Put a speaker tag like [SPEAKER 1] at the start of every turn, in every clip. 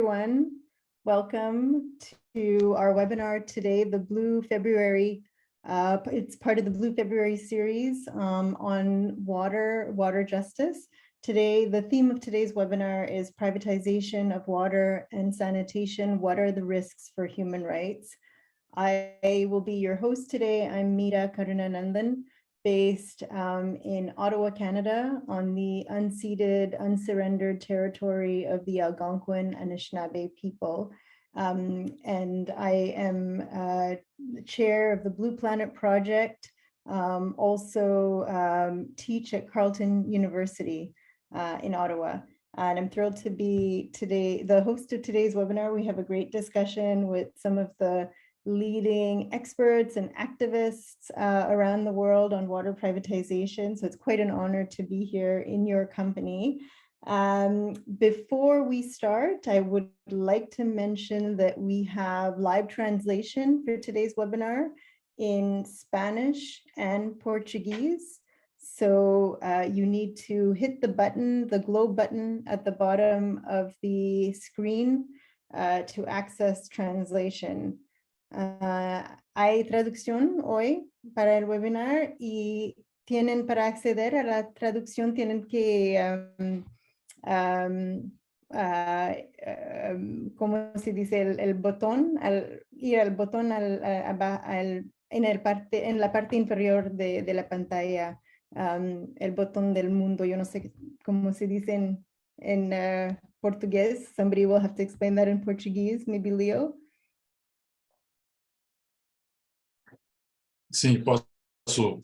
[SPEAKER 1] Everyone. Welcome to our webinar today, the Blue February. It's part of the Blue February series on water justice. Today, the theme of today's webinar is privatization of water and sanitation. What are the risks for human rights? I will be your host today. I'm Meera Karunanandan, based in Ottawa, Canada, on the unceded, unsurrendered territory of the Algonquin Anishinaabe people. And I am the chair of the Blue Planet Project, also teach at Carleton University in Ottawa. And I'm thrilled to be today the host of today's webinar. We have a great discussion with some of the leading experts and activists around the world on water privatization. So it's quite an honor to be here in your company. Before we start, I would like to mention that we have live translation for today's webinar in Spanish and Portuguese. So you need to hit the button, the globe button at the bottom of the screen to access translation. Hay traducción hoy para el webinar y tienen para acceder a la traducción tienen que ¿cómo se dice? El botón, ir al botón en la parte inferior de la pantalla, el botón del mundo. Yo no sé cómo se dice en portugués. Somebody will have to explain that in Portuguese, maybe Leo.
[SPEAKER 2] Sim, posso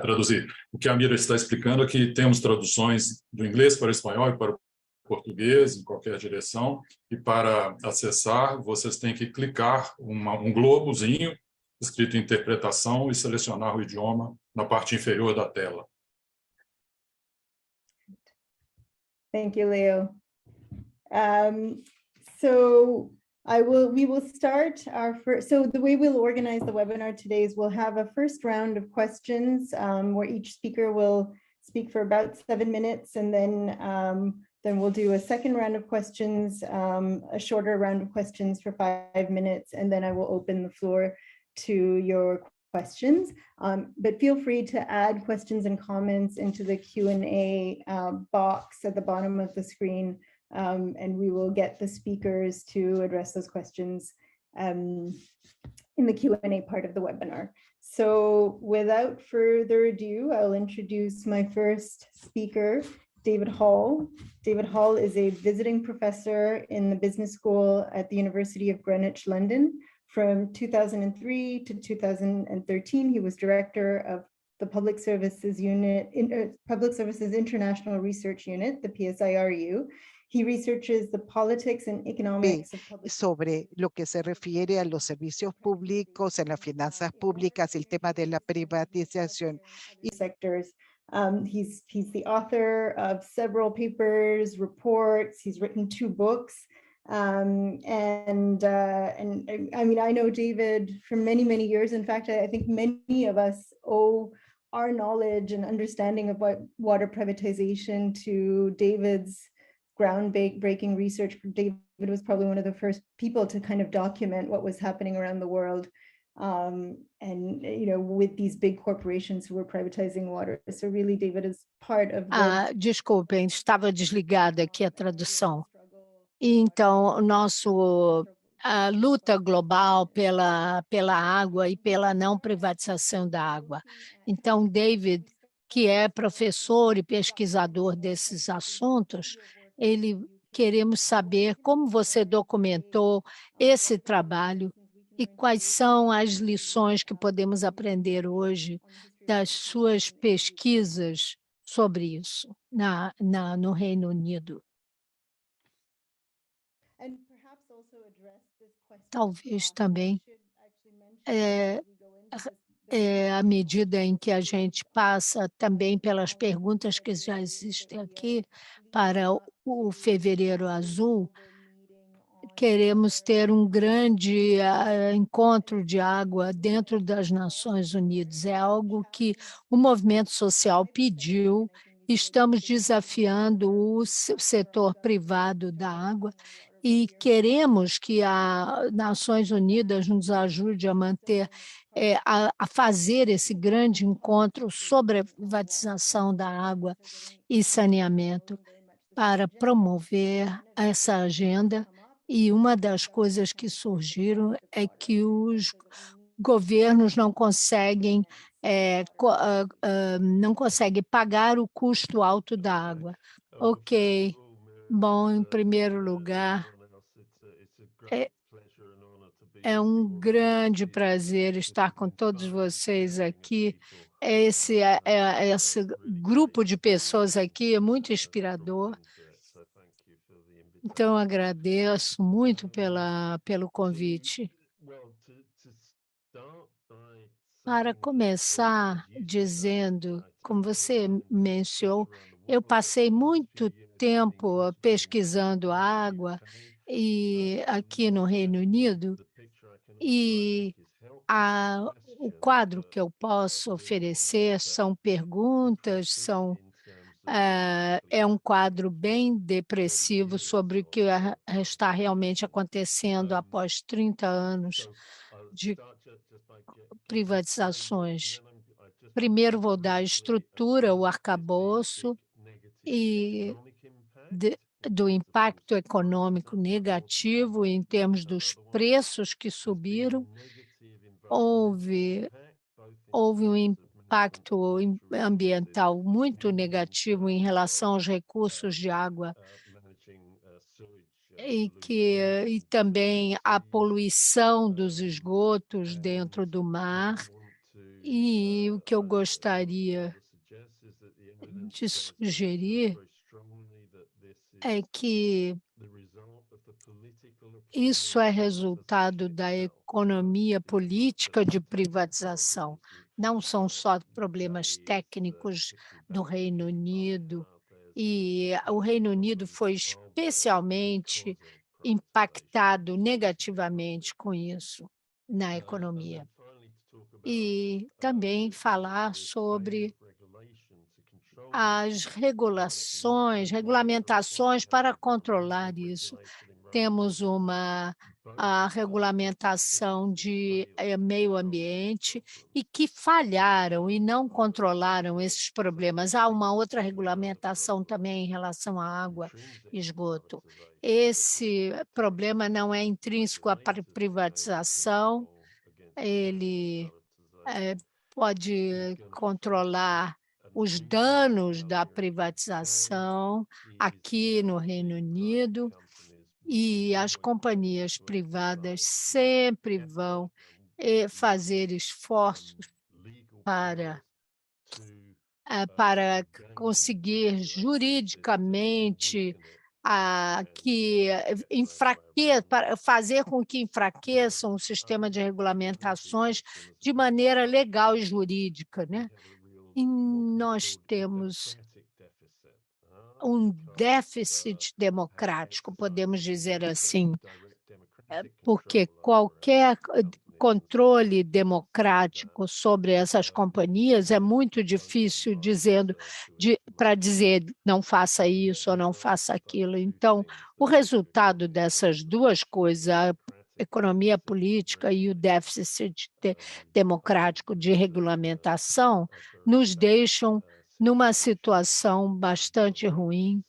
[SPEAKER 2] traduzir. O que a Meera está explicando é que temos traduções do inglês para o espanhol e para o português, em qualquer direção, e para acessar, vocês têm que clicar um globozinho escrito interpretação e selecionar o idioma na parte inferior da tela.
[SPEAKER 1] Thank you, Leo. We will start our first, so the way we'll organize the webinar today is we'll have a first round of questions where each speaker will speak for about 7 minutes, and then we'll do a second round of questions, a shorter round of questions for 5 minutes, and then I will open the floor to your questions. But feel free to add questions and comments into the Q&A box at the bottom of the screen. And we will get the speakers to address those questions in the Q&A part of the webinar. So without further ado, I'll introduce my first speaker, David Hall. David Hall is a visiting professor in the business school at the University of Greenwich, London. From 2003 to 2013, he was director of the Public Services International Research Unit, the PSIRU. He researches the politics and economics of public
[SPEAKER 3] sobre lo que se refiere a los servicios públicos, en las finanzas públicas, el tema de la privatización.
[SPEAKER 1] Sectors. He's the author of several papers, reports. He's written 2 books. And I mean, I know David for many, many years. In fact, I think many of us owe our knowledge and understanding of what water privatization to David's groundbreaking research. David was probably one of the first people to kind of document what was happening around the world, and with these big corporations who were privatizing water. So really, David is part of the...
[SPEAKER 4] Desculpem, estava desligada aqui a tradução. Então, a luta global pela água e pela não privatização da água. Então, David, que é professor e pesquisador desses assuntos, queremos saber como você documentou esse trabalho e quais são as lições que podemos aprender hoje das suas pesquisas sobre isso no Reino Unido. Talvez também, à medida em que a gente passa também pelas perguntas que já existem aqui para o Fevereiro Azul, queremos ter um grande encontro de água dentro das Nações Unidas. É algo que o movimento social pediu. Estamos desafiando o setor privado da água e queremos que as Nações Unidas nos ajude a manter, a fazer esse grande encontro sobre a privatização da água e saneamento para promover essa agenda. E uma das coisas que surgiram é que os governos não conseguem não conseguem pagar o custo alto da água. Ok, bom, em primeiro lugar, é um grande prazer estar com todos vocês aqui. Esse grupo de pessoas aqui é muito inspirador. Então, agradeço muito pelo convite. Para começar, dizendo, como você mencionou, eu passei muito tempo pesquisando água e aqui no Reino Unido, e o quadro que eu posso oferecer são perguntas, é um quadro bem depressivo sobre o que está realmente acontecendo após 30 anos de privatizações. Primeiro vou dar a estrutura, o arcabouço e do impacto econômico negativo em termos dos preços que subiram. Houve um impacto ambiental muito negativo em relação aos recursos de água e também a poluição dos esgotos dentro do mar. E o que eu gostaria de sugerir é que isso é resultado da economia política de privatização. Não são só problemas técnicos do Reino Unido, e o Reino Unido foi especialmente impactado negativamente com isso na economia. E também falar sobre as regulamentações para controlar isso. Temos a regulamentação de meio ambiente e que falharam e não controlaram esses problemas. Há uma outra regulamentação também em relação à água e esgoto. Esse problema não é intrínseco à privatização, ele pode controlar os danos da privatização aqui no Reino Unido, e as companhias privadas sempre vão fazer esforços para conseguir juridicamente para fazer com que enfraqueçam o sistema de regulamentações de maneira legal e jurídica, né? E nós temos um déficit democrático, podemos dizer assim, porque qualquer controle democrático sobre essas companhias é muito difícil para dizer não faça isso ou não faça aquilo. Então, o resultado dessas duas coisas, a economia política e o déficit democrático de regulamentação, nos deixam numa situação bastante ruim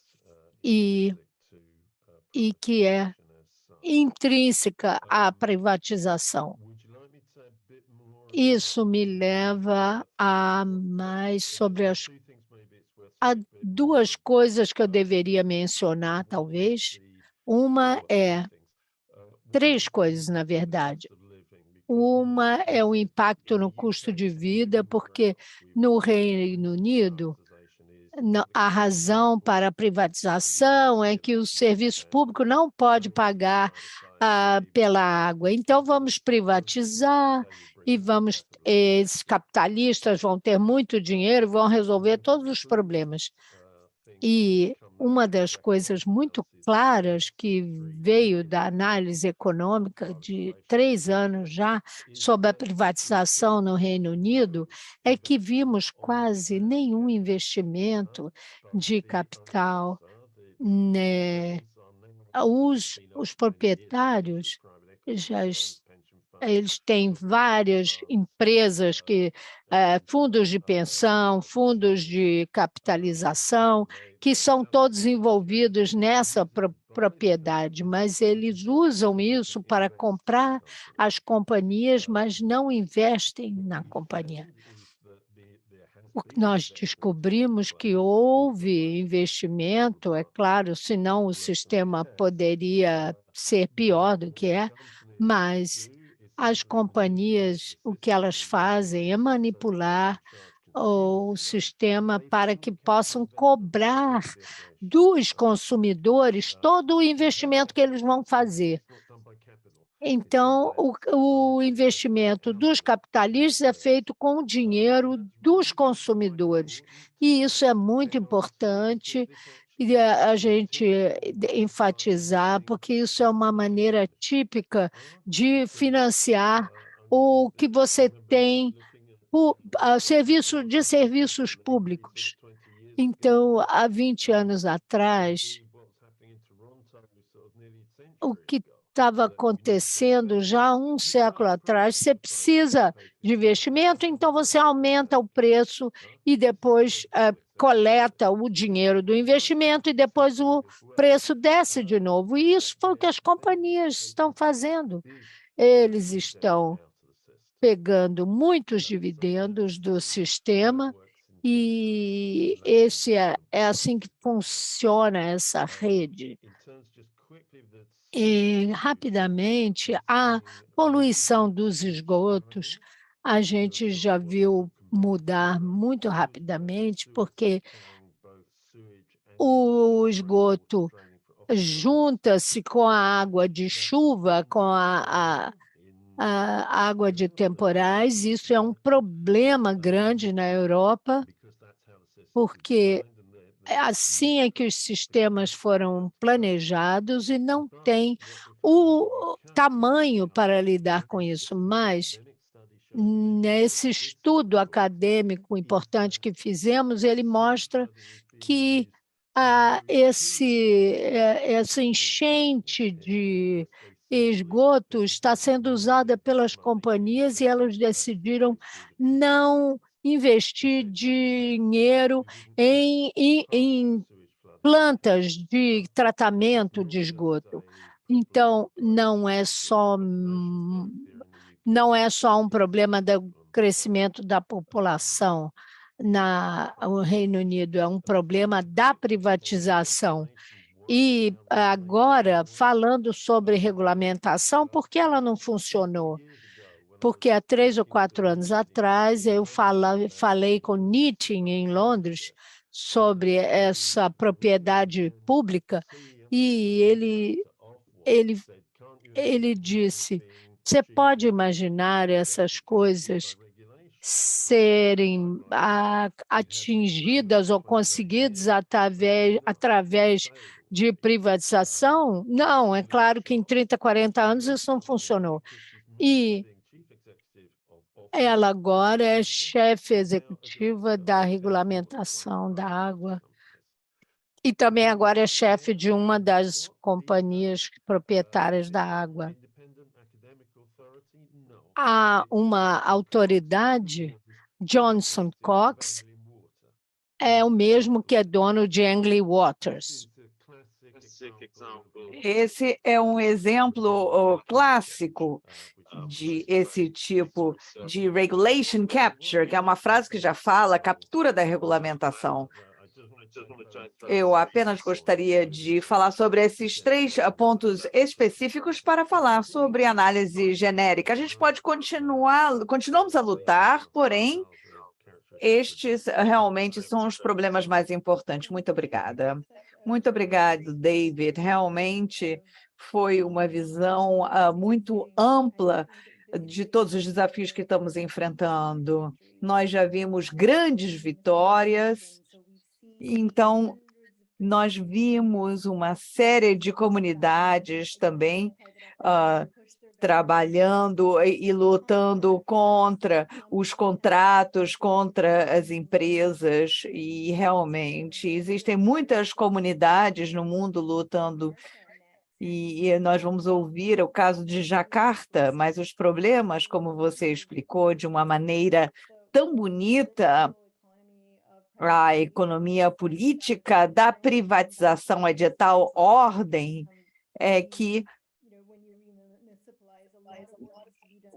[SPEAKER 4] e que é intrínseca à privatização. Isso me leva a mais sobre há duas coisas que eu deveria mencionar, talvez. Três coisas, na verdade. Uma é o impacto no custo de vida, porque no Reino Unido, a razão para a privatização é que o serviço público não pode pagar pela água. Então, vamos privatizar e esses capitalistas vão ter muito dinheiro e vão resolver todos os problemas. E uma das coisas muito claras que veio da análise econômica de 3 anos já sobre a privatização no Reino Unido é que vimos quase nenhum investimento de capital, né, os proprietários eles têm várias empresas fundos de pensão, fundos de capitalização, que são todos envolvidos nessa propriedade, mas eles usam isso para comprar as companhias, mas não investem na companhia. O que nós descobrimos que houve investimento, é claro, senão o sistema poderia ser pior do que é, mas as companhias, o que elas fazem é manipular o sistema para que possam cobrar dos consumidores todo o investimento que eles vão fazer. Então, o investimento dos capitalistas é feito com o dinheiro dos consumidores. E isso é muito importante a gente enfatizar, porque isso é uma maneira típica de financiar o que você tem serviços públicos. Então, há 20 anos atrás, o que estava acontecendo já um século atrás, você precisa de investimento, então você aumenta o preço e depois coleta o dinheiro do investimento e depois o preço desce de novo. E isso foi o que as companhias estão fazendo. Eles estão pegando muitos dividendos do sistema e é assim que funciona essa rede. E, rapidamente, a poluição dos esgotos, a gente já viu mudar muito rapidamente, porque o esgoto junta-se com a água de chuva, com a água de temporais. Isso é um problema grande na Europa, porque assim é que os sistemas foram planejados e não tem o tamanho para lidar com isso. Mas, nesse estudo acadêmico importante que fizemos, ele mostra que essa enchente de esgoto está sendo usada pelas companhias e elas decidiram não investir dinheiro em plantas de tratamento de esgoto. Então, não é só um problema do crescimento da população no Reino Unido, é um problema da privatização. E agora, falando sobre regulamentação, por que ela não funcionou? Porque há 3 ou 4 anos atrás eu falei com Nitin em Londres sobre essa propriedade pública e ele disse, você pode imaginar essas coisas serem atingidas ou conseguidas através de privatização? Não, é claro que em 30, 40 anos isso não funcionou. E ela agora é chefe executiva da regulamentação da água e também agora é chefe de uma das companhias proprietárias da água. Há uma autoridade, Johnson Cox, é o mesmo que é dono de Angley Waters.
[SPEAKER 5] Esse é um exemplo clássico de esse tipo de regulation capture, que é uma frase que já fala captura da regulamentação. Eu apenas gostaria de falar sobre esses 3 pontos específicos para falar sobre análise genérica. A gente pode continuamos a lutar, porém, estes realmente são os problemas mais importantes. Muito obrigada. Muito obrigado, David. Realmente foi uma visão muito ampla de todos os desafios que estamos enfrentando. Nós já vimos grandes vitórias, então nós vimos uma série de comunidades também trabalhando e lutando contra os contratos, contra as empresas, e realmente existem muitas comunidades no mundo lutando E nós vamos ouvir o caso de Jacarta, mas os problemas, como você explicou, de uma maneira tão bonita, a economia política da privatização é de tal ordem que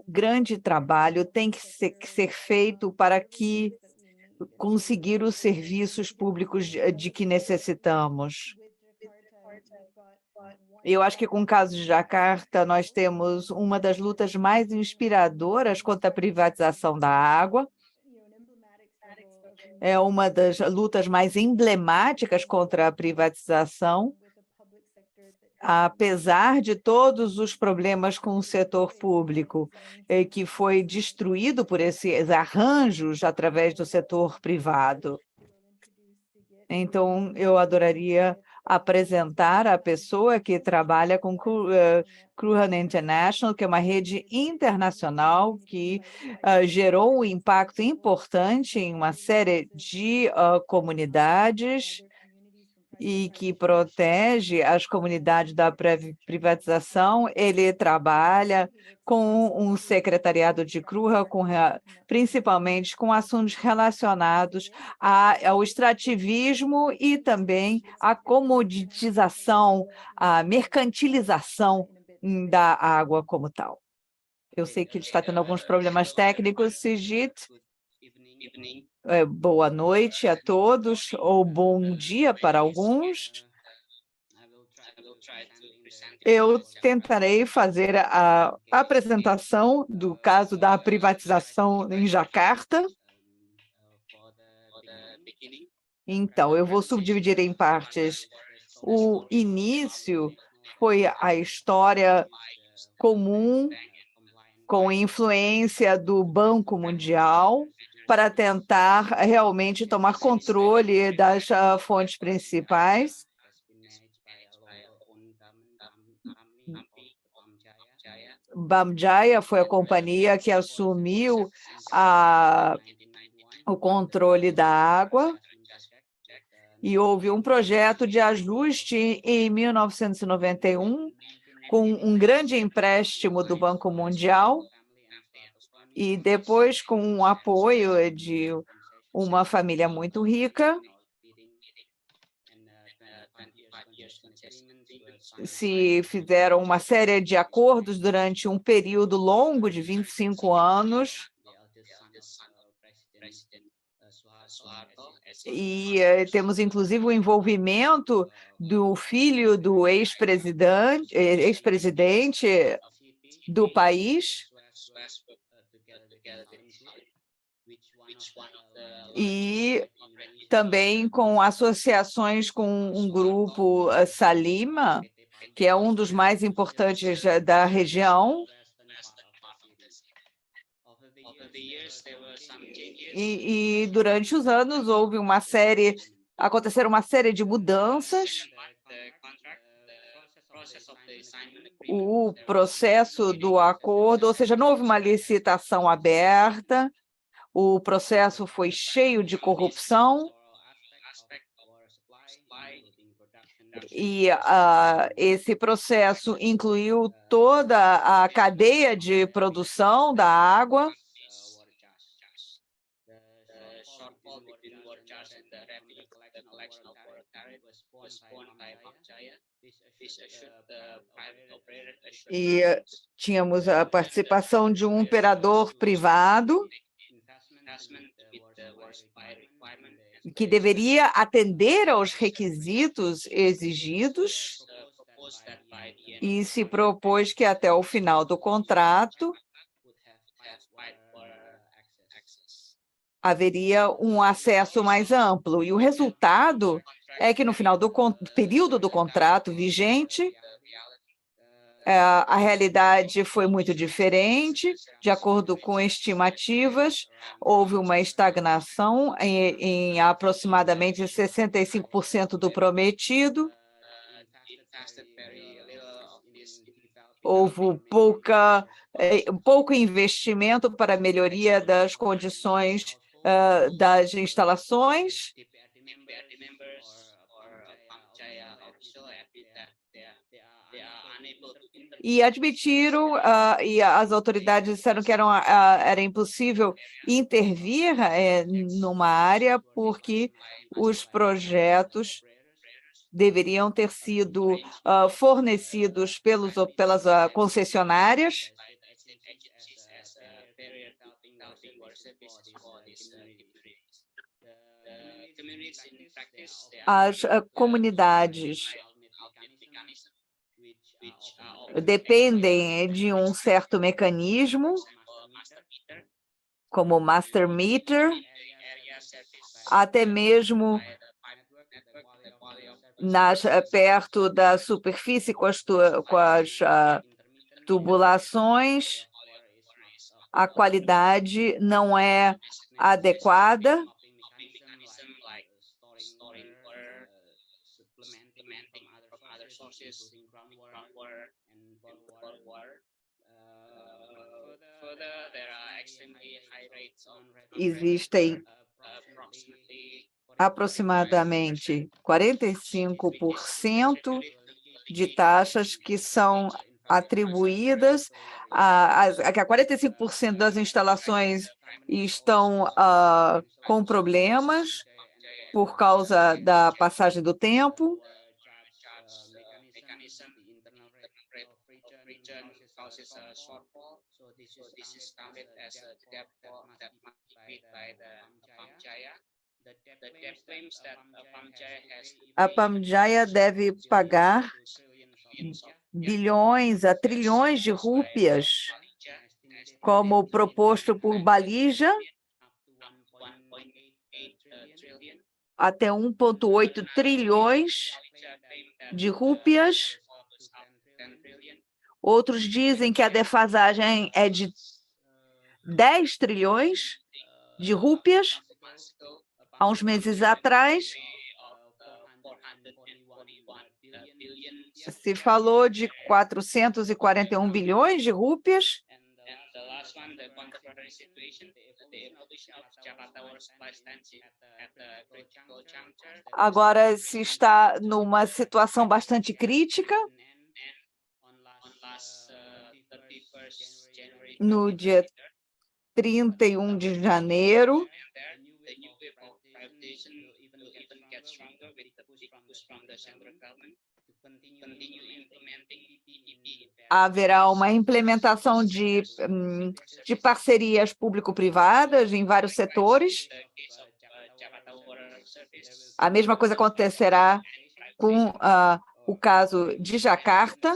[SPEAKER 5] grande trabalho tem que ser feito para conseguir os serviços públicos de que necessitamos. Eu acho que com o caso de Jacarta, nós temos uma das lutas mais inspiradoras contra a privatização da água. É uma das lutas mais emblemáticas contra a privatização, apesar de todos os problemas com o setor público, que foi destruído por esses arranjos através do setor privado. Então, eu adoraria apresentar a pessoa que trabalha com Cruhan International, que é uma rede internacional que gerou um impacto importante em uma série de comunidades e que protege as comunidades da privatização. Ele trabalha com um secretariado de Cruhan, principalmente com assuntos relacionados ao extrativismo e também à comoditização, à mercantilização da água como tal. Eu sei que ele está tendo alguns problemas técnicos, Sigit. Boa noite a todos, ou bom dia para alguns. Eu tentarei fazer a apresentação do caso da privatização em Jacarta. Então, eu vou subdividir em partes. O início foi a história comum com influência do Banco Mundial para tentar realmente tomar controle das fontes principais. Bamjaya foi a companhia que assumiu o controle da água e houve um projeto de ajuste em 1991 com um grande empréstimo do Banco Mundial e depois com o apoio de uma família muito rica. Se fizeram uma série de acordos durante um período longo de 25 anos. E temos, inclusive, o envolvimento do filho do ex-presidente do país. E também com associações com um grupo Salima, que é um dos mais importantes da região. E durante os anos aconteceram uma série de mudanças. O processo do acordo, ou seja, não houve uma licitação aberta, o processo foi cheio de corrupção. E esse processo incluiu toda a cadeia de produção da água. E tínhamos a participação de um operador privado que deveria atender aos requisitos exigidos e se propôs que até o final do contrato haveria um acesso mais amplo. E o resultado é que, no final do período do contrato vigente, a realidade foi muito diferente. De acordo com estimativas, houve uma estagnação em aproximadamente 65% do prometido. Houve pouco investimento para a melhoria das condições das instalações. E admitiram, e as autoridades disseram que era impossível intervir numa área porque os projetos deveriam ter sido fornecidos pelas concessionárias. As comunidades dependem de um certo mecanismo, como o Master Meter, até mesmo perto da superfície com as tubulações, a qualidade não é adequada. Existem aproximadamente 45% de taxas que são atribuídas a 45% das instalações estão com problemas por causa da passagem do tempo. A Pamjaya deve pagar bilhões a trilhões de rúpias, como proposto por Balija, até 1,8 trilhões de rúpias. Outros dizem que a defasagem é de 10 trilhões de rúpias. Há uns meses atrás, se falou de 441 bilhões de rúpias. Agora se está numa situação bastante crítica. No dia 31 de janeiro, haverá uma implementação de parcerias público-privadas em vários setores. A mesma coisa acontecerá com o caso de Jacarta.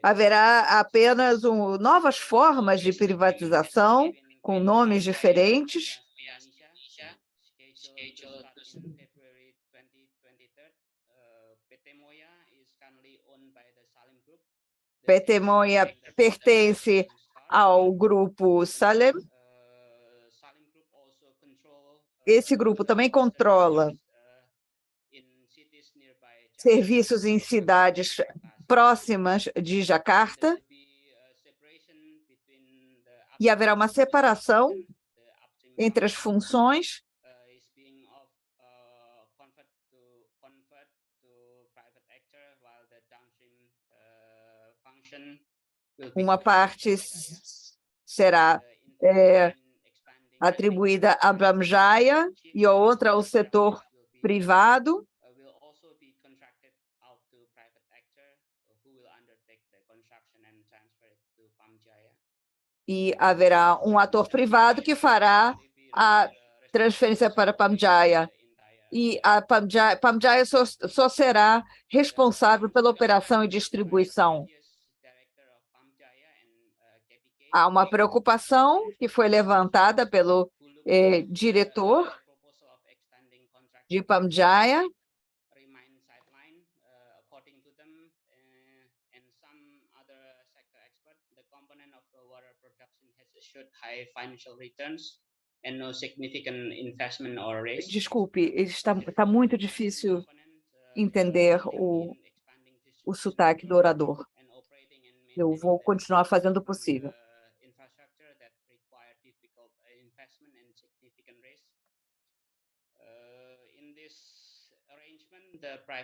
[SPEAKER 5] Haverá apenas novas formas de privatização, com nomes diferentes. PT Moya pertence ao grupo Salem. Esse grupo também controla serviços em cidades próximas de Jacarta, e haverá uma separação entre as funções. Uma parte será atribuída a Pamjaya e a outra ao setor privado. E haverá um ator privado que fará a transferência para Pamjaya. E a Pamjaya só será responsável pela operação e distribuição. Há uma preocupação que foi levantada pelo diretor de Pamjaya, Desculpe, está muito difícil entender o sotaque do orador. Eu vou continuar fazendo o possível.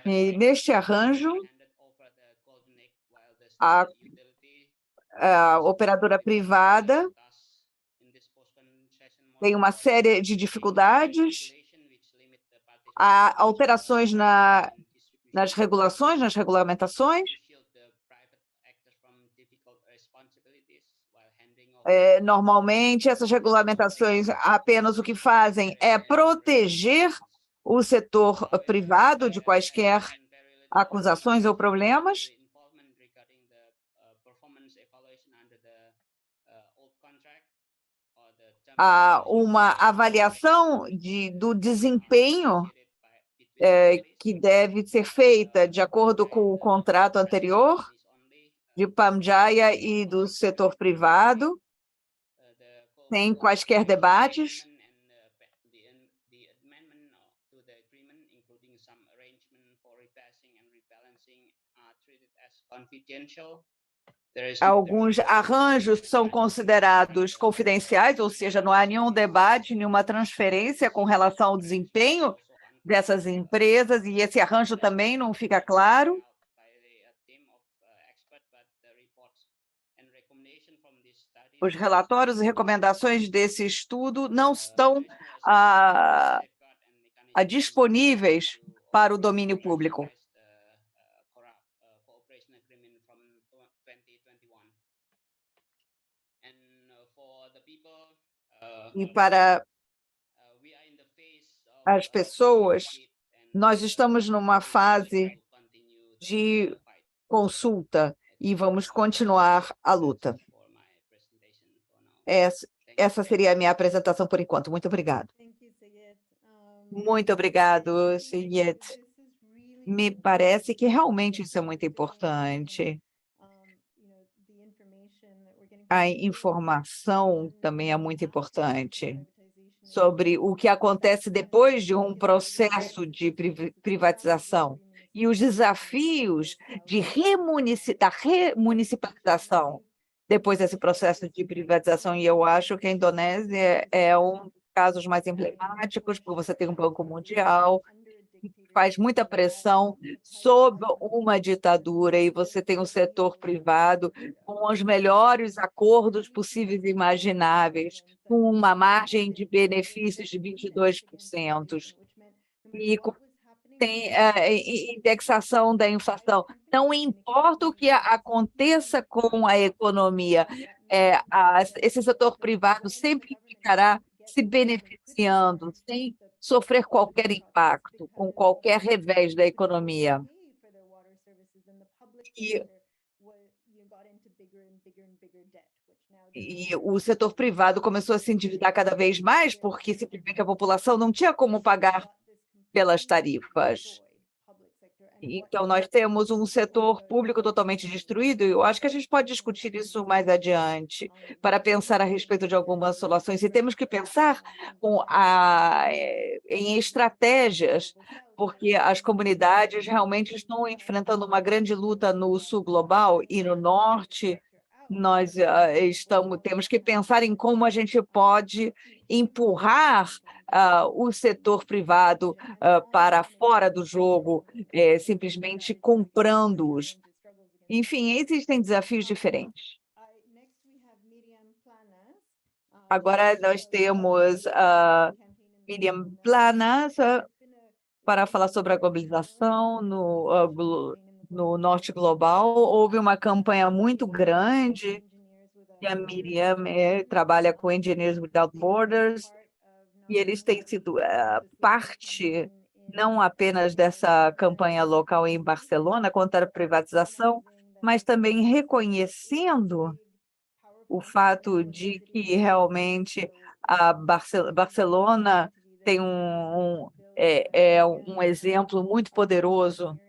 [SPEAKER 5] E neste arranjo, a operadora privada tem uma série de dificuldades, há alterações nas regulações, nas regulamentações. Normalmente, essas regulamentações apenas o que fazem é proteger o setor privado de quaisquer acusações ou problemas. Há uma avaliação do desempenho que deve ser feita de acordo com o contrato anterior de Pamjaya e do setor privado, sem quaisquer debates. Alguns arranjos são considerados confidenciais, ou seja, não há nenhum debate, nenhuma transferência com relação ao desempenho dessas empresas, e esse arranjo também não fica claro. Os relatórios e recomendações desse estudo não estão disponíveis para o domínio público. E para as pessoas, nós estamos numa fase de consulta e vamos continuar a luta. Essa seria a minha apresentação por enquanto. Muito obrigado. Muito obrigado, Syed. Me parece que realmente isso é muito importante. A informação também é muito importante sobre o que acontece depois de um processo de privatização e os desafios da remunicipalização depois desse processo de privatização. E eu acho que a Indonésia é um dos casos mais emblemáticos, porque você tem um Banco Mundial que faz muita pressão sob uma ditadura e você tem um setor privado com os melhores acordos possíveis e imagináveis, com uma margem de benefícios de 22%. E tem indexação da inflação. Não importa o que aconteça com a economia, esse setor privado sempre ficará se beneficiando, sem sofrer qualquer impacto, com qualquer revés da economia. E o setor privado começou a se endividar cada vez mais, porque simplesmente a população não tinha como pagar pelas tarifas. Então, nós temos um setor público totalmente destruído, e eu acho que a gente pode discutir isso mais adiante, para pensar a respeito de algumas soluções, e temos que pensar em estratégias, porque as comunidades realmente estão enfrentando uma grande luta no sul global e no norte. Nós temos que pensar em como a gente pode empurrar o setor privado para fora do jogo, simplesmente comprando-os. Enfim, existem desafios diferentes. Agora nós temos Miriam Planas para falar sobre a globalização no norte global. Houve uma campanha muito grande, e a Miriam trabalha com Engineers Without Borders, e eles têm sido parte não apenas dessa campanha local em Barcelona contra a privatização, mas também reconhecendo o fato de que realmente a Barcelona tem um exemplo muito poderoso.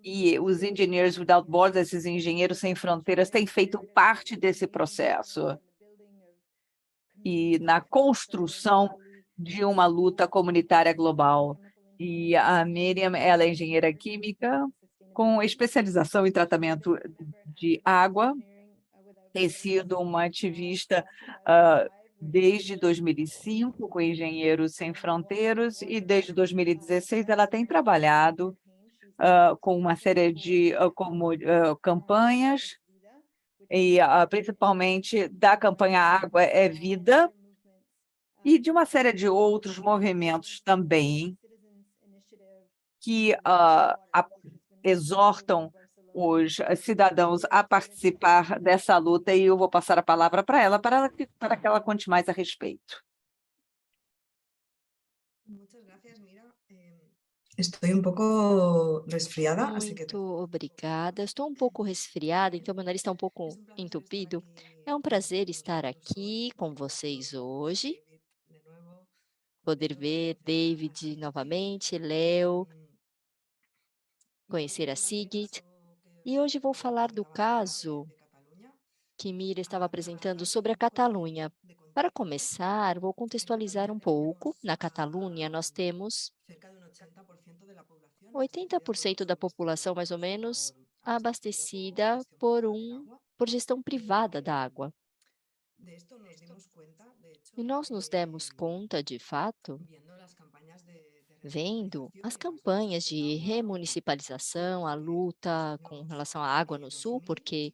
[SPEAKER 5] E os Engineers Without Borders, esses engenheiros sem fronteiras, têm feito parte desse processo e na construção de uma luta comunitária global. E a Miriam, ela é engenheira química com especialização em tratamento de água, tem sido uma ativista desde 2005 com Engenheiros Sem Fronteiras e desde 2016 ela tem trabalhado com uma série de campanhas e principalmente da campanha Água é Vida e de uma série de outros movimentos também que exortam os cidadãos a participar dessa luta, e eu vou passar a palavra para ela, para que ela conte mais a respeito.
[SPEAKER 6] Estou um pouco resfriada, assim que
[SPEAKER 7] Muito obrigada. Estou um pouco resfriada, então meu nariz está um pouco entupido. É um prazer estar aqui com vocês hoje, poder ver David novamente, Léo, conhecer a Sigrid. E hoje vou falar do caso que Mira estava apresentando sobre a Catalunha. Para começar, vou contextualizar um pouco. Na Catalunha, nós temos 80% da população, mais ou menos, abastecida por gestão privada da água. E nós nos demos conta, de fato, vendo as campanhas de remunicipalização, a luta com relação à água no sul, porque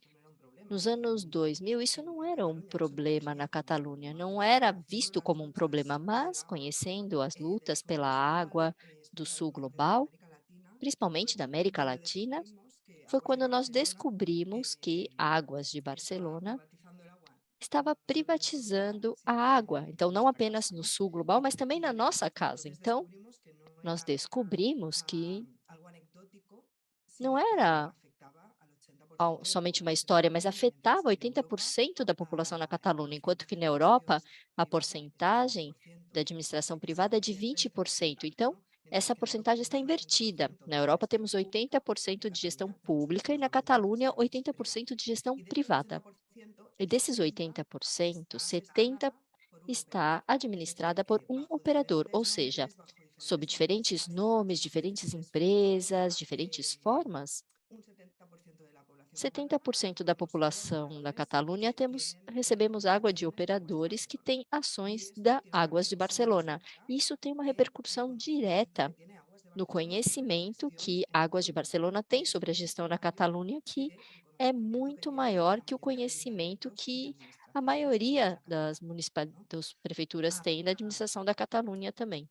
[SPEAKER 7] nos anos 2000 isso não era um problema na Catalunha, não era visto como um problema, mas conhecendo as lutas pela água do sul global, principalmente da América Latina, foi quando nós descobrimos que Águas de Barcelona estava privatizando a água. Então, não apenas no sul global, mas também na nossa casa. Então, nós descobrimos que não era somente uma história, mas afetava 80% da população na Catalunha, enquanto que na Europa a porcentagem da administração privada é de 20%. Então, essa porcentagem está invertida. Na Europa temos 80% de gestão pública e na Catalunha 80% de gestão privada. E desses 80%, 70% está administrada por um operador, ou seja, sob diferentes nomes, diferentes empresas, diferentes formas. 70% da população da Catalunha recebemos água de operadores que têm ações da Águas de Barcelona. Isso tem uma repercussão direta no conhecimento que Águas de Barcelona tem sobre a gestão na Catalunha, que é muito maior que o conhecimento que a maioria das prefeituras tem da administração da Catalunha também.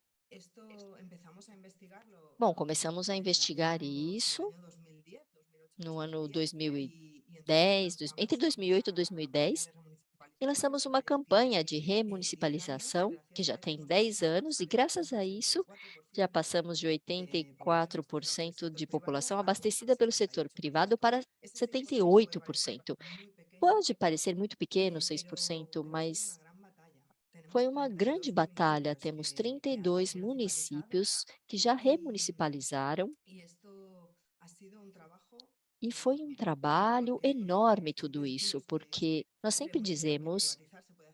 [SPEAKER 7] Bom, começamos a investigar isso no ano 2010, entre 2008 e 2010, e lançamos uma campanha de remunicipalização, que já tem 10 anos, e graças a isso, já passamos de 84% de população abastecida pelo setor privado para 78%. Pode parecer muito pequeno, 6%, mas foi uma grande batalha. Temos 32 municípios que já remunicipalizaram, e foi um trabalho enorme tudo isso, porque nós sempre dizemos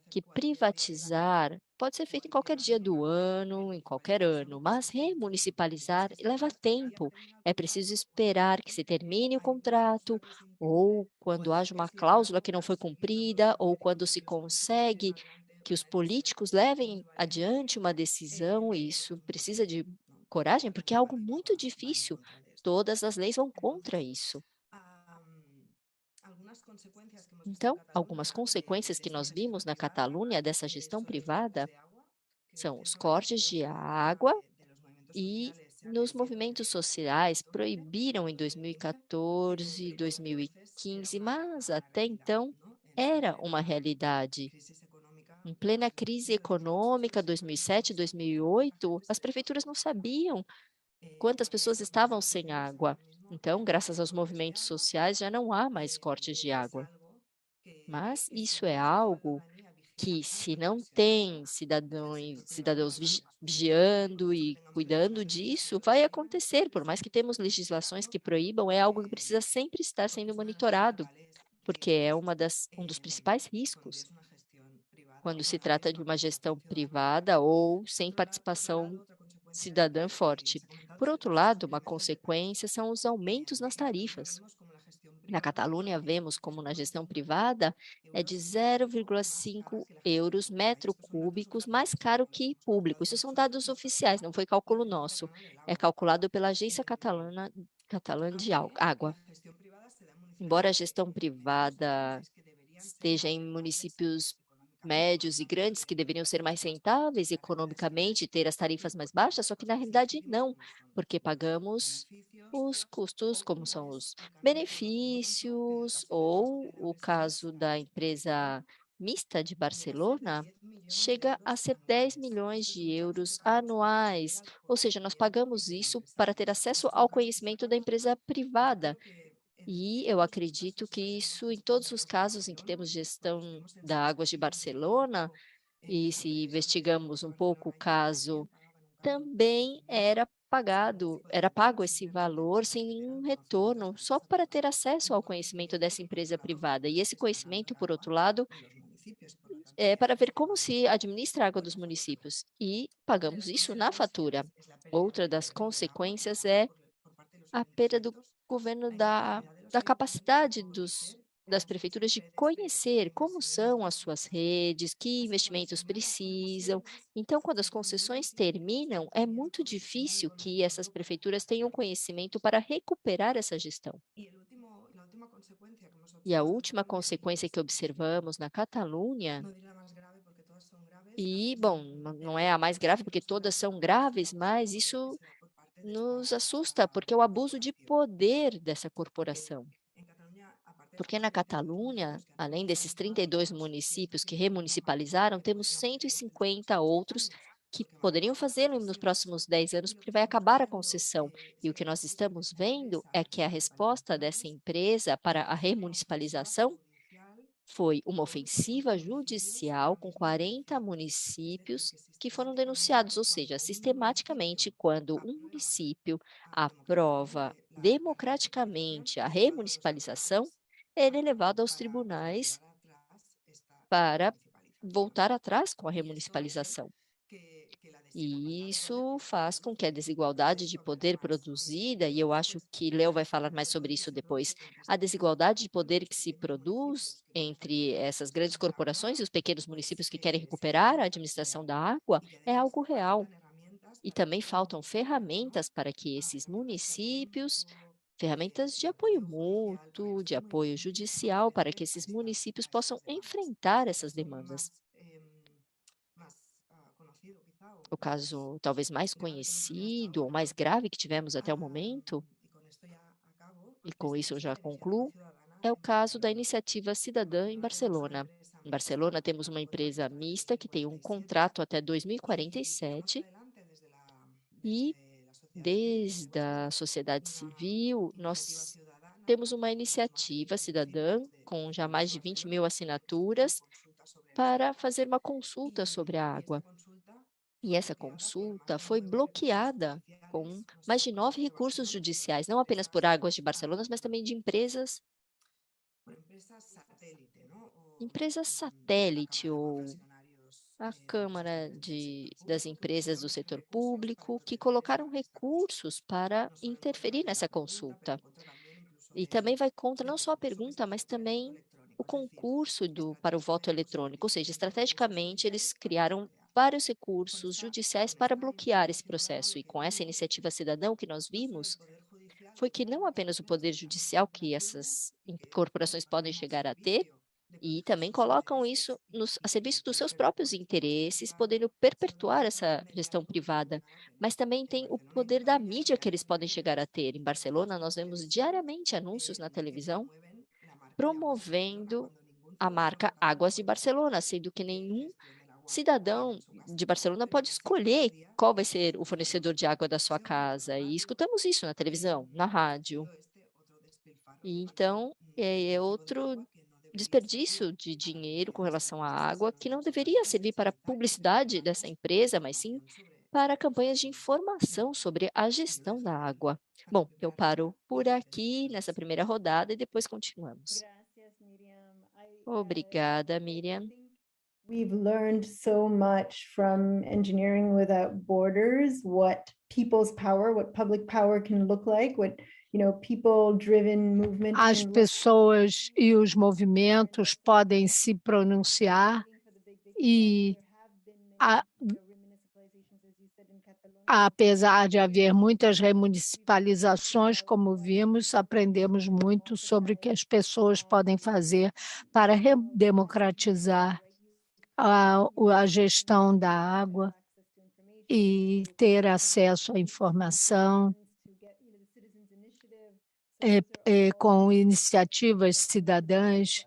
[SPEAKER 7] que privatizar pode ser feito em qualquer dia do ano, em qualquer ano, mas remunicipalizar leva tempo. É preciso esperar que se termine o contrato, ou quando haja uma cláusula que não foi cumprida, ou quando se consegue que os políticos levem adiante uma decisão, e isso precisa de coragem, porque é algo muito difícil. Todas as leis vão contra isso. Então, algumas consequências que nós vimos na Catalunha dessa gestão privada são os cortes de água, e nos movimentos sociais proibiram em 2014, 2015, mas até então era uma realidade. Em plena crise econômica, 2007, 2008, as prefeituras não sabiam quantas pessoas estavam sem água. Então, graças aos movimentos sociais, já não há mais cortes de água. Mas isso é algo que, se não tem cidadãos vigiando e cuidando disso, vai acontecer. Por mais que temos legislações que proíbam, é algo que precisa sempre estar sendo monitorado, porque é um dos principais riscos quando se trata de uma gestão privada ou sem participação cidadã forte. Por outro lado, uma consequência são os aumentos nas tarifas. Na Catalunha, vemos como na gestão privada é de 0,5 euros metro cúbicos mais caro que público. Isso são dados oficiais, não foi cálculo nosso. É calculado pela Agência Catalã de Água. Embora a gestão privada esteja em municípios médios e grandes que deveriam ser mais rentáveis economicamente, ter as tarifas mais baixas, só que na realidade não, porque pagamos os custos, como são os benefícios, ou o caso da empresa mista de Barcelona, chega a ser 10 milhões de euros anuais, ou seja, nós pagamos isso para ter acesso ao conhecimento da empresa privada. E eu acredito que isso, em todos os casos em que temos gestão da Águas de Barcelona, e se investigamos um pouco o caso, também era pago esse valor sem nenhum retorno, só para ter acesso ao conhecimento dessa empresa privada. E esse conhecimento, por outro lado, é para ver como se administra a água dos municípios. E pagamos isso na fatura. Outra das consequências é a perda do governo da capacidade das prefeituras de conhecer como são as suas redes, que investimentos precisam. Então, quando as concessões terminam, é muito difícil que essas prefeituras tenham conhecimento para recuperar essa gestão. E a última consequência que observamos na Catalunha, e, bom, não é a mais grave, porque todas são graves, mas isso nos assusta, porque é o abuso de poder dessa corporação. Porque na Catalunha, além desses 32 municípios que remunicipalizaram, temos 150 outros que poderiam fazê-lo nos próximos 10 anos, porque vai acabar a concessão. E o que nós estamos vendo é que a resposta dessa empresa para a remunicipalização foi uma ofensiva judicial com 40 municípios que foram denunciados, ou seja, sistematicamente, quando um município aprova democraticamente a remunicipalização, ele é levado aos tribunais para voltar atrás com a remunicipalização. E isso faz com que a desigualdade de poder produzida, e eu acho que Leo vai falar mais sobre isso depois, a desigualdade de poder que se produz entre essas grandes corporações e os pequenos municípios que querem recuperar a administração da água é algo real. E também faltam ferramentas para que esses municípios, ferramentas de apoio mútuo, de apoio judicial, para que esses municípios possam enfrentar essas demandas. O caso talvez mais conhecido ou mais grave que tivemos até o momento, e com isso eu já concluo, é o caso da iniciativa cidadã em Barcelona. Em Barcelona temos uma empresa mista que tem um contrato até 2047 e desde a sociedade civil nós temos uma iniciativa cidadã com já mais de 20 mil assinaturas para fazer uma consulta sobre a água. E essa consulta foi bloqueada com mais de 9 recursos judiciais, não apenas por Águas de Barcelona, mas também de empresas satélite ou a Câmara das Empresas do Setor Público, que colocaram recursos para interferir nessa consulta. E também vai contra não só a pergunta, mas também o concurso para o voto eletrônico, ou seja, estrategicamente eles criaram vários recursos judiciais para bloquear esse processo. E com essa iniciativa cidadã, o que nós vimos foi que não apenas o poder judicial que essas corporações podem chegar a ter, e também colocam isso a serviço dos seus próprios interesses, podendo perpetuar essa gestão privada, mas também tem o poder da mídia que eles podem chegar a ter. Em Barcelona, nós vemos diariamente anúncios na televisão promovendo a marca Águas de Barcelona, sendo que nenhum cidadão de Barcelona pode escolher qual vai ser o fornecedor de água da sua casa. E escutamos isso na televisão, na rádio. E então, é outro desperdício de dinheiro com relação à água, que não deveria servir para a publicidade dessa empresa, mas sim para campanhas de informação sobre a gestão da água. Bom, eu paro por aqui nessa primeira rodada e depois continuamos. Obrigada, Miriam.
[SPEAKER 1] We've learned so much from Engineering Without Borders, what people's power, what public power can look like, what, people-driven movement.
[SPEAKER 4] As pessoas e os movimentos podem se pronunciar e apesar de haver muitas remunicipalizações, como vimos, aprendemos muito sobre o que as pessoas podem fazer para democratizar a gestão da água e ter acesso à informação com iniciativas cidadãs.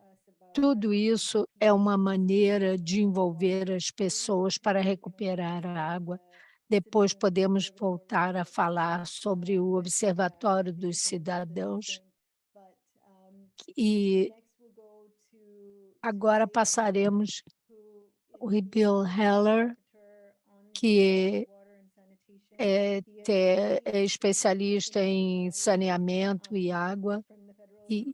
[SPEAKER 4] Tudo isso é uma maneira de envolver as pessoas para recuperar a água. Depois podemos voltar a falar sobre o Observatório dos Cidadãos. E agora passaremos o Bill Heller, que é especialista em saneamento e água e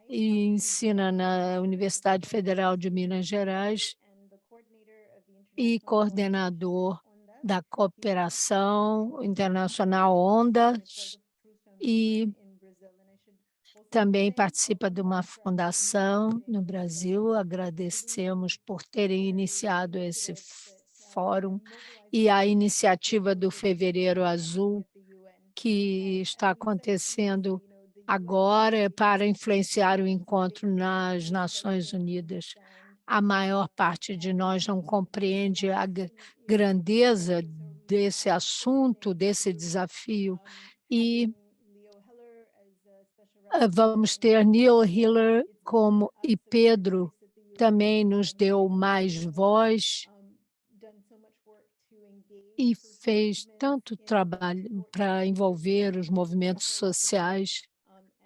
[SPEAKER 4] ensina na Universidade Federal de Minas Gerais e coordenador da cooperação internacional ONDAS e também participa de uma fundação no Brasil. Agradecemos por terem iniciado esse fórum e a iniciativa do Fevereiro Azul, que está acontecendo agora para influenciar o encontro nas Nações Unidas. A maior parte de nós não compreende a grandeza desse assunto, desse desafio, e vamos ter Neil Hiller e Pedro também nos deu mais voz e fez tanto trabalho para envolver os movimentos sociais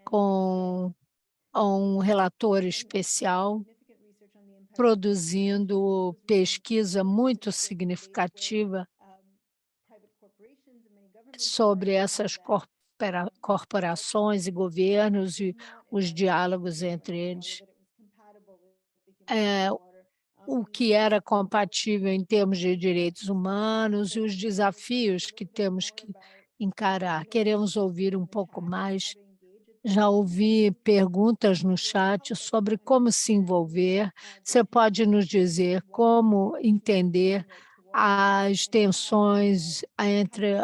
[SPEAKER 4] com um relator especial, produzindo pesquisa muito significativa sobre essas corporações e governos e os diálogos entre eles. O que era compatível em termos de direitos humanos e os desafios que temos que encarar. Queremos ouvir um pouco mais. Já ouvi perguntas no chat sobre como se envolver. Você pode nos dizer como entender as tensões entre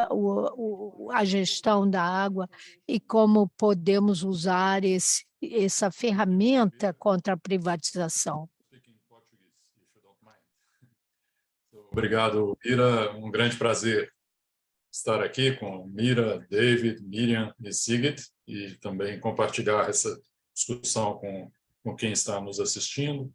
[SPEAKER 4] a gestão da água e como podemos usar essa ferramenta contra a privatização?
[SPEAKER 2] Obrigado, Mira. Um grande prazer estar aqui com Mira, David, Miriam e Sigrid e também compartilhar essa discussão com quem está nos assistindo.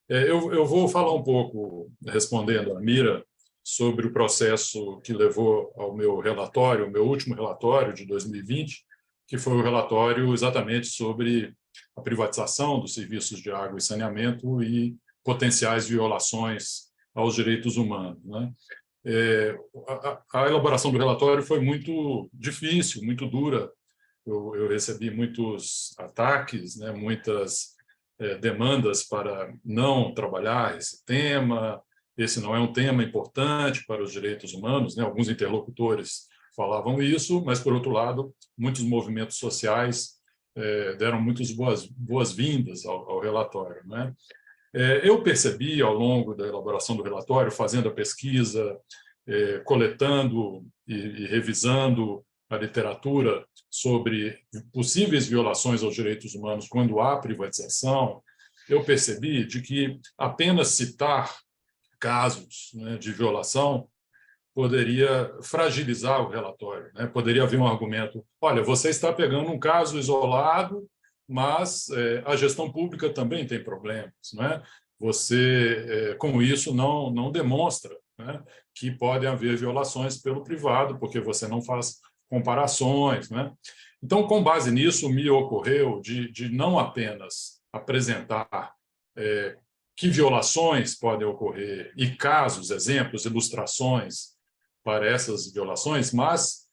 [SPEAKER 2] Eu vou falar um pouco, respondendo a Mira, sobre o processo que levou ao meu relatório, o meu último relatório de 2020, que foi o relatório exatamente sobre a privatização dos serviços de água e saneamento e potenciais violações aos direitos humanos, né? A elaboração do relatório foi muito difícil, muito dura. Eu recebi muitos ataques, né, muitas demandas para não trabalhar esse tema. Esse não é um tema importante para os direitos humanos, né? Alguns interlocutores falavam isso, mas, por outro lado, muitos movimentos sociais deram muitas boas-vindas ao relatório, né? Eu percebi, ao longo da elaboração do relatório, fazendo a pesquisa, coletando e revisando a literatura sobre possíveis violações aos direitos humanos quando há privatização, eu percebi de que apenas citar casos, né, de violação poderia fragilizar o relatório, né? Poderia haver um argumento: olha, você está pegando um caso isolado, mas a gestão pública também tem problemas, né? Você, com isso, não demonstra, né, que podem haver violações pelo privado, porque você não faz comparações, né? Então, com base nisso, me ocorreu de não apenas apresentar que violações podem ocorrer e casos, exemplos, ilustrações para essas violações, mas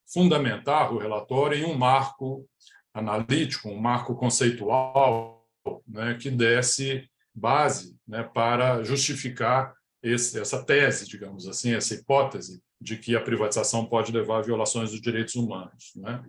[SPEAKER 2] fundamentar o relatório em um marco analítico, um marco conceitual, né, que desse base, né, para justificar essa tese, digamos assim, essa hipótese de que a privatização pode levar a violações dos direitos humanos, né?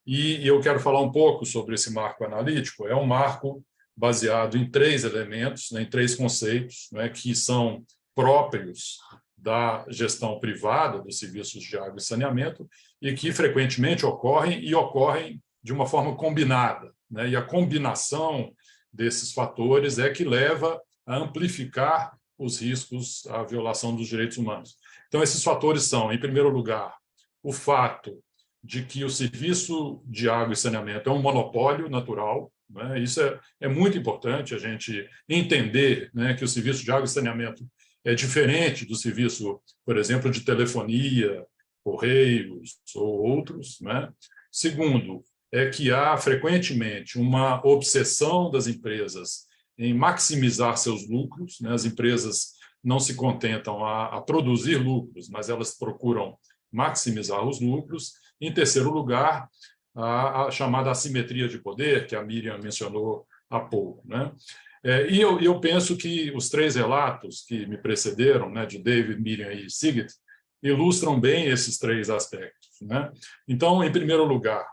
[SPEAKER 2] E eu quero falar um pouco sobre esse marco analítico. É um marco baseado em 3 elementos, né, em 3 conceitos, né, que são próprios da gestão privada dos serviços de água e saneamento e que frequentemente ocorrem de uma forma combinada, né? E a combinação desses fatores é que leva a amplificar os riscos à violação dos direitos humanos. Então, esses fatores são, em primeiro lugar, o fato de que o serviço de água e saneamento é um monopólio natural, né? Isso é muito importante a gente entender, né, que o serviço de água e saneamento é diferente do serviço, por exemplo, de telefonia, correios ou outros, né? Segundo, é que há frequentemente uma obsessão das empresas em maximizar seus lucros, né? As empresas não se contentam a produzir lucros, mas elas procuram maximizar os lucros. Em terceiro lugar, a chamada assimetria de poder, que a Miriam mencionou há pouco, né? E eu penso que os 3 relatos que me precederam, né, de David, Miriam e Sigrid, ilustram bem esses 3 aspectos, né? Então, em primeiro lugar,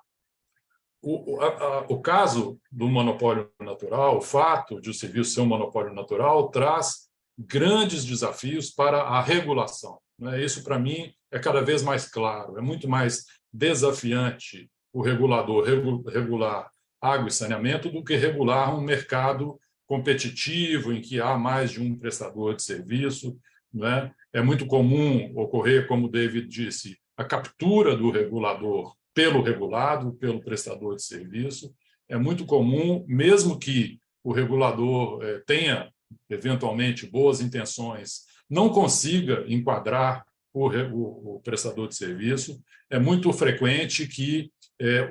[SPEAKER 2] o caso do monopólio natural, o fato de o serviço ser um monopólio natural, traz grandes desafios para a regulação, né? Isso, para mim, é cada vez mais claro. É muito mais desafiante o regulador regular água e saneamento do que regular um mercado competitivo em que há mais de um prestador de serviço, né? É muito comum ocorrer, como o David disse, a captura do regulador pelo regulado, pelo prestador de serviço. É muito comum, mesmo que o regulador tenha, eventualmente, boas intenções, não consiga enquadrar o prestador de serviço. É muito frequente que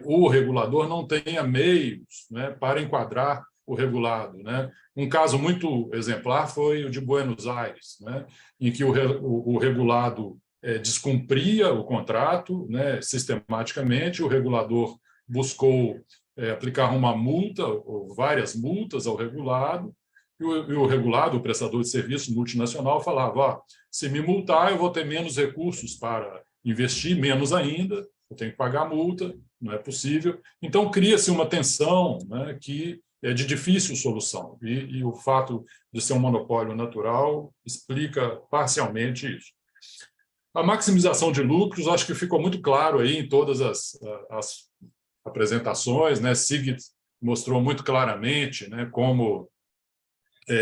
[SPEAKER 2] o regulador não tenha meios, né, para enquadrar o regulado, né? Um caso muito exemplar foi o de Buenos Aires, né, em que o regulado descumpria o contrato, né, sistematicamente. O regulador buscou aplicar uma multa ou várias multas ao regulado, e o regulado, o prestador de serviço multinacional, falava: se me multar, eu vou ter menos recursos para investir, menos ainda, eu tenho que pagar a multa, não é possível. Então, cria-se uma tensão, né, que é de difícil solução, e o fato de ser um monopólio natural explica parcialmente isso. A maximização de lucros, acho que ficou muito claro aí em todas as apresentações, né? Sigrid mostrou muito claramente, né, como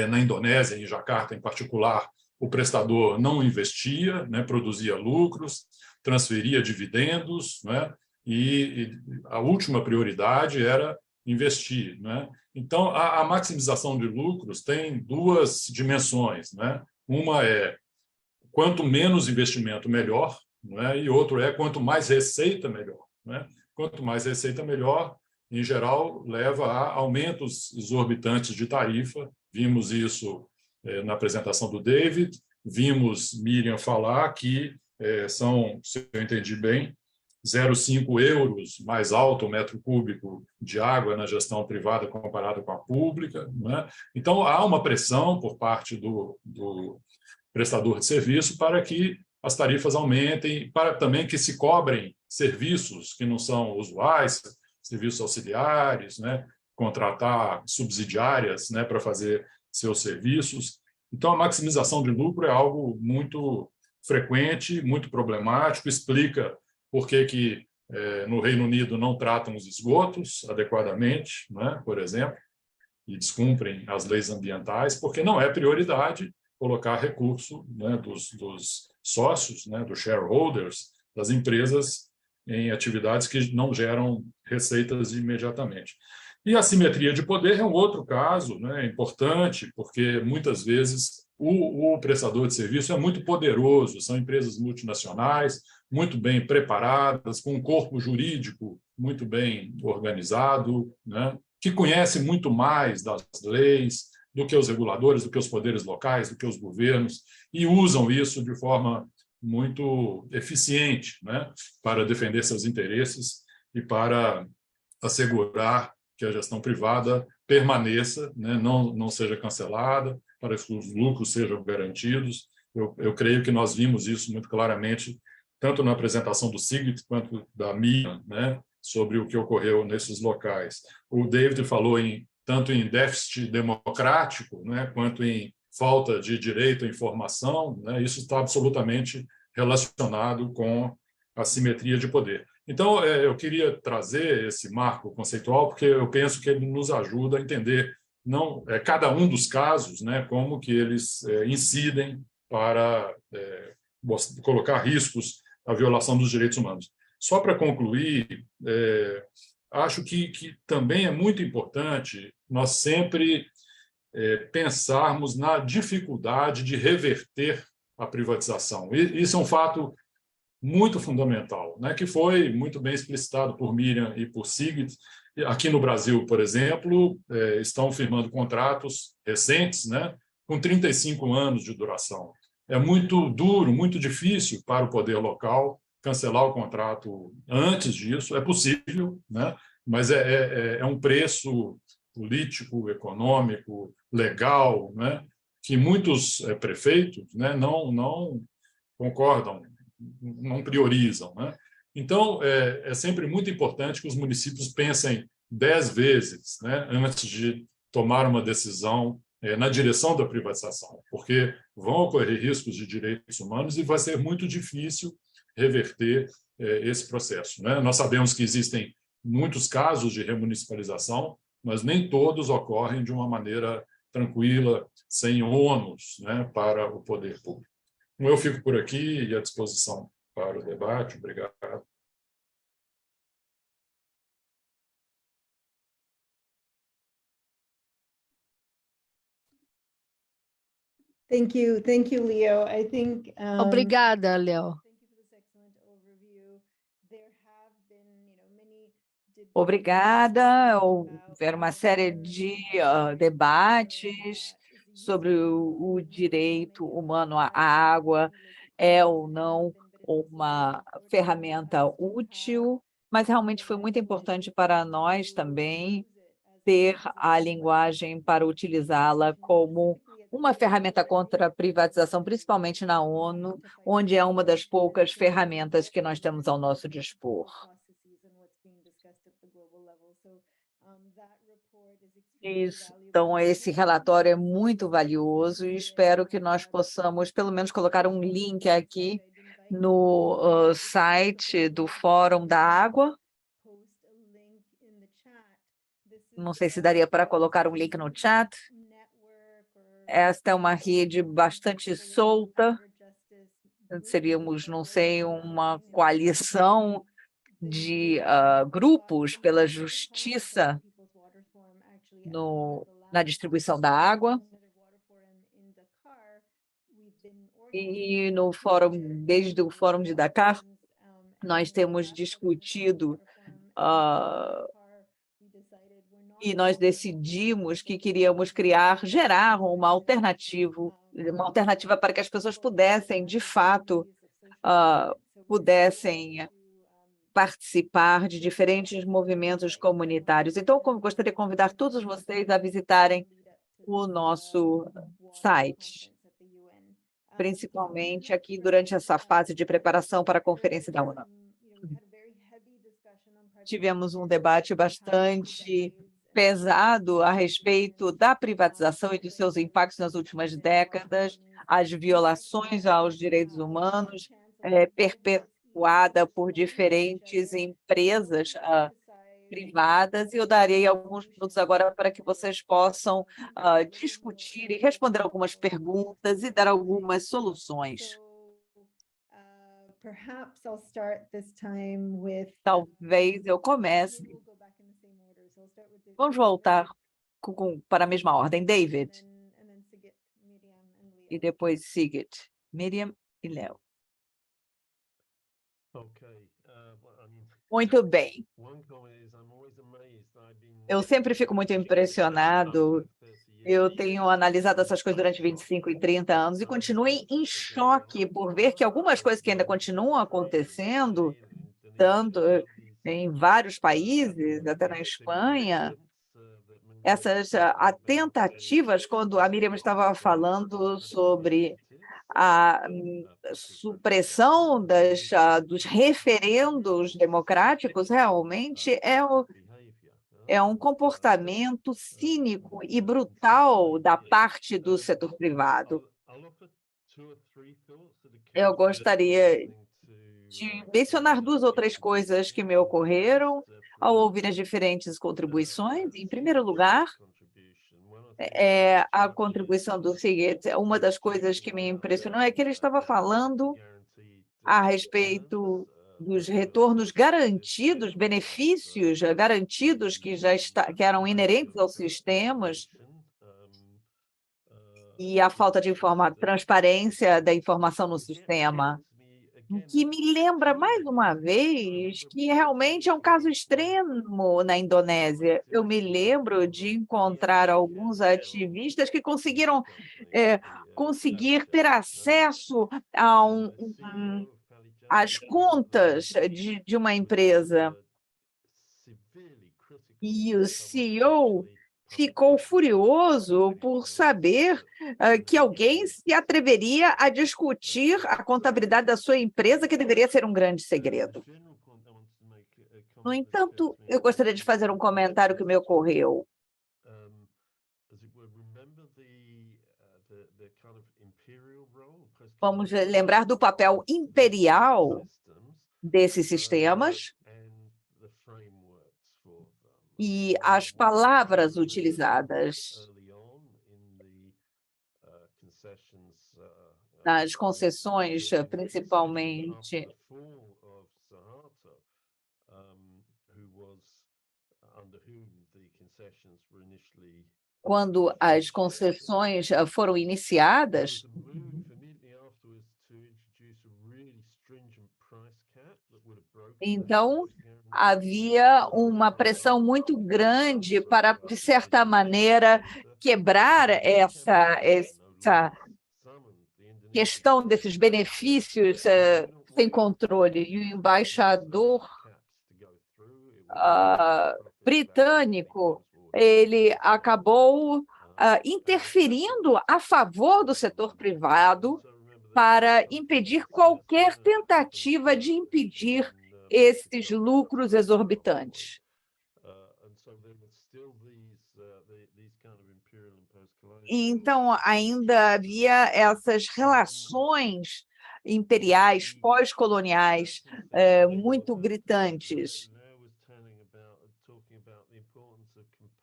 [SPEAKER 2] na Indonésia, em Jacarta em particular, o prestador não investia, né, produzia lucros, transferia dividendos, né, e a última prioridade era investir, né? Então, a maximização de lucros tem 2 dimensões, né? Uma é quanto menos investimento, melhor, né? E outro é quanto mais receita, melhor, né? Quanto mais receita, melhor, em geral, leva a aumentos exorbitantes de tarifa. Vimos isso na apresentação do David, vimos Miriam falar que são, se eu entendi bem, 0,5 euros mais alto o metro cúbico de água na gestão privada comparada com a pública, né? Então, há uma pressão por parte do prestador de serviço para que as tarifas aumentem, para também que se cobrem serviços que não são usuais, serviços auxiliares, né? Contratar subsidiárias, né, para fazer seus serviços. Então, a maximização de lucro é algo muito frequente, muito problemático, explica por que no Reino Unido não tratam os esgotos adequadamente, né, por exemplo, e descumprem as leis ambientais, porque não é prioridade colocar recurso, né, dos sócios, né, dos shareholders, das empresas em atividades que não geram receitas imediatamente. E a assimetria de poder é um outro caso, né, importante, porque muitas vezes o prestador de serviço é muito poderoso, são empresas multinacionais, muito bem preparadas, com um corpo jurídico muito bem organizado, né, que conhece muito mais das leis do que os reguladores, do que os poderes locais, do que os governos, e usam isso de forma muito eficiente, né, para defender seus interesses e para assegurar que a gestão privada permaneça, né, não seja cancelada, para que os lucros sejam garantidos. Eu creio que nós vimos isso muito claramente, tanto na apresentação do Sigrid quanto da Miriam, né, sobre o que ocorreu nesses locais. O David falou tanto em déficit democrático, né, quanto em falta de direito à informação, né, isso está absolutamente relacionado com a simetria de poder. Então, eu queria trazer esse marco conceitual, porque eu penso que ele nos ajuda a entender cada um dos casos, né, como que eles incidem para colocar riscos à violação dos direitos humanos. Só para concluir, acho que também é muito importante nós sempre pensarmos na dificuldade de reverter a privatização. Isso é um fato muito fundamental, né, que foi muito bem explicitado por Miriam e por Sigrid. Aqui no Brasil, por exemplo, estão firmando contratos recentes, né, com 35 anos de duração. É muito duro, muito difícil para o poder local cancelar o contrato antes disso. É possível, né, mas é um preço político, econômico, legal, né, que muitos prefeitos, né, não concordam, não priorizam, né? Então, é sempre muito importante que os municípios pensem 10 vezes, né, antes de tomar uma decisão na direção da privatização, porque vão ocorrer riscos de direitos humanos e vai ser muito difícil reverter esse processo, né? Nós sabemos que existem muitos casos de remunicipalização, mas nem todos ocorrem de uma maneira tranquila, sem ônus, né, para o poder público. Eu fico por aqui e à disposição para o debate. Obrigado.
[SPEAKER 1] Thank you, Leo. I think.
[SPEAKER 4] Obrigada, Leo.
[SPEAKER 5] Obrigada. Houveram uma série de debates sobre o direito humano à água, é ou não uma ferramenta útil, mas realmente foi muito importante para nós também ter a linguagem para utilizá-la como uma ferramenta contra a privatização, principalmente na ONU, onde é uma das poucas ferramentas que nós temos ao nosso dispor. Então, esse relatório é muito valioso e espero que nós possamos, pelo menos, colocar um link aqui no site do Fórum da Água. Não sei se daria para colocar um link no chat. Esta é uma rede bastante solta. Seríamos, não sei, uma coalição de grupos pela justiça na distribuição da água. E no fórum, desde o Fórum de Dakar, nós temos discutido e nós decidimos que queríamos gerar uma alternativa para que as pessoas pudessem, de fato, participar de diferentes movimentos comunitários. Então, gostaria de convidar todos vocês a visitarem o nosso site, principalmente aqui durante essa fase de preparação para a Conferência da ONU. Tivemos um debate bastante pesado a respeito da privatização e dos seus impactos nas últimas décadas, as violações aos direitos humanos, perpetuada por diferentes empresas privadas, e eu darei alguns minutos agora para que vocês possam discutir e responder algumas perguntas e dar algumas soluções. Talvez eu comece. Vamos voltar para a mesma ordem. David. E depois Sigrid, Miriam e Leo. Muito bem. Eu sempre fico muito impressionado. Eu tenho analisado essas coisas durante 25 e 30 anos e continuo em choque por ver que algumas coisas que ainda continuam acontecendo, tanto em vários países, até na Espanha, tentativas, quando a Miriam estava falando sobre a supressão dos referendos democráticos, realmente é um comportamento cínico e brutal da parte do setor privado. Eu gostaria de mencionar 2 ou 3 coisas que me ocorreram ao ouvir as diferentes contribuições. Em primeiro lugar, a contribuição do Sigrid. Uma das coisas que me impressionou é que ele estava falando a respeito dos retornos garantidos, benefícios garantidos que que eram inerentes aos sistemas, e a falta de transparência da informação no sistema, o que me lembra, mais uma vez, que realmente é um caso extremo na Indonésia. Eu me lembro de encontrar alguns ativistas que conseguiram conseguir ter acesso às contas de uma empresa. E o CEO ficou furioso por saber que alguém se atreveria a discutir a contabilidade da sua empresa, que deveria ser um grande segredo. No entanto, eu gostaria de fazer um comentário que me ocorreu. Vamos lembrar do papel imperial desses sistemas e as palavras utilizadas nas concessões, principalmente quando as concessões foram iniciadas. Então, havia uma pressão muito grande para, de certa maneira, quebrar essa questão desses benefícios sem controle. E o embaixador britânico, ele acabou interferindo a favor do setor privado para impedir qualquer tentativa de impedir esses lucros exorbitantes. Então, ainda havia essas relações imperiais, pós-coloniais, muito gritantes.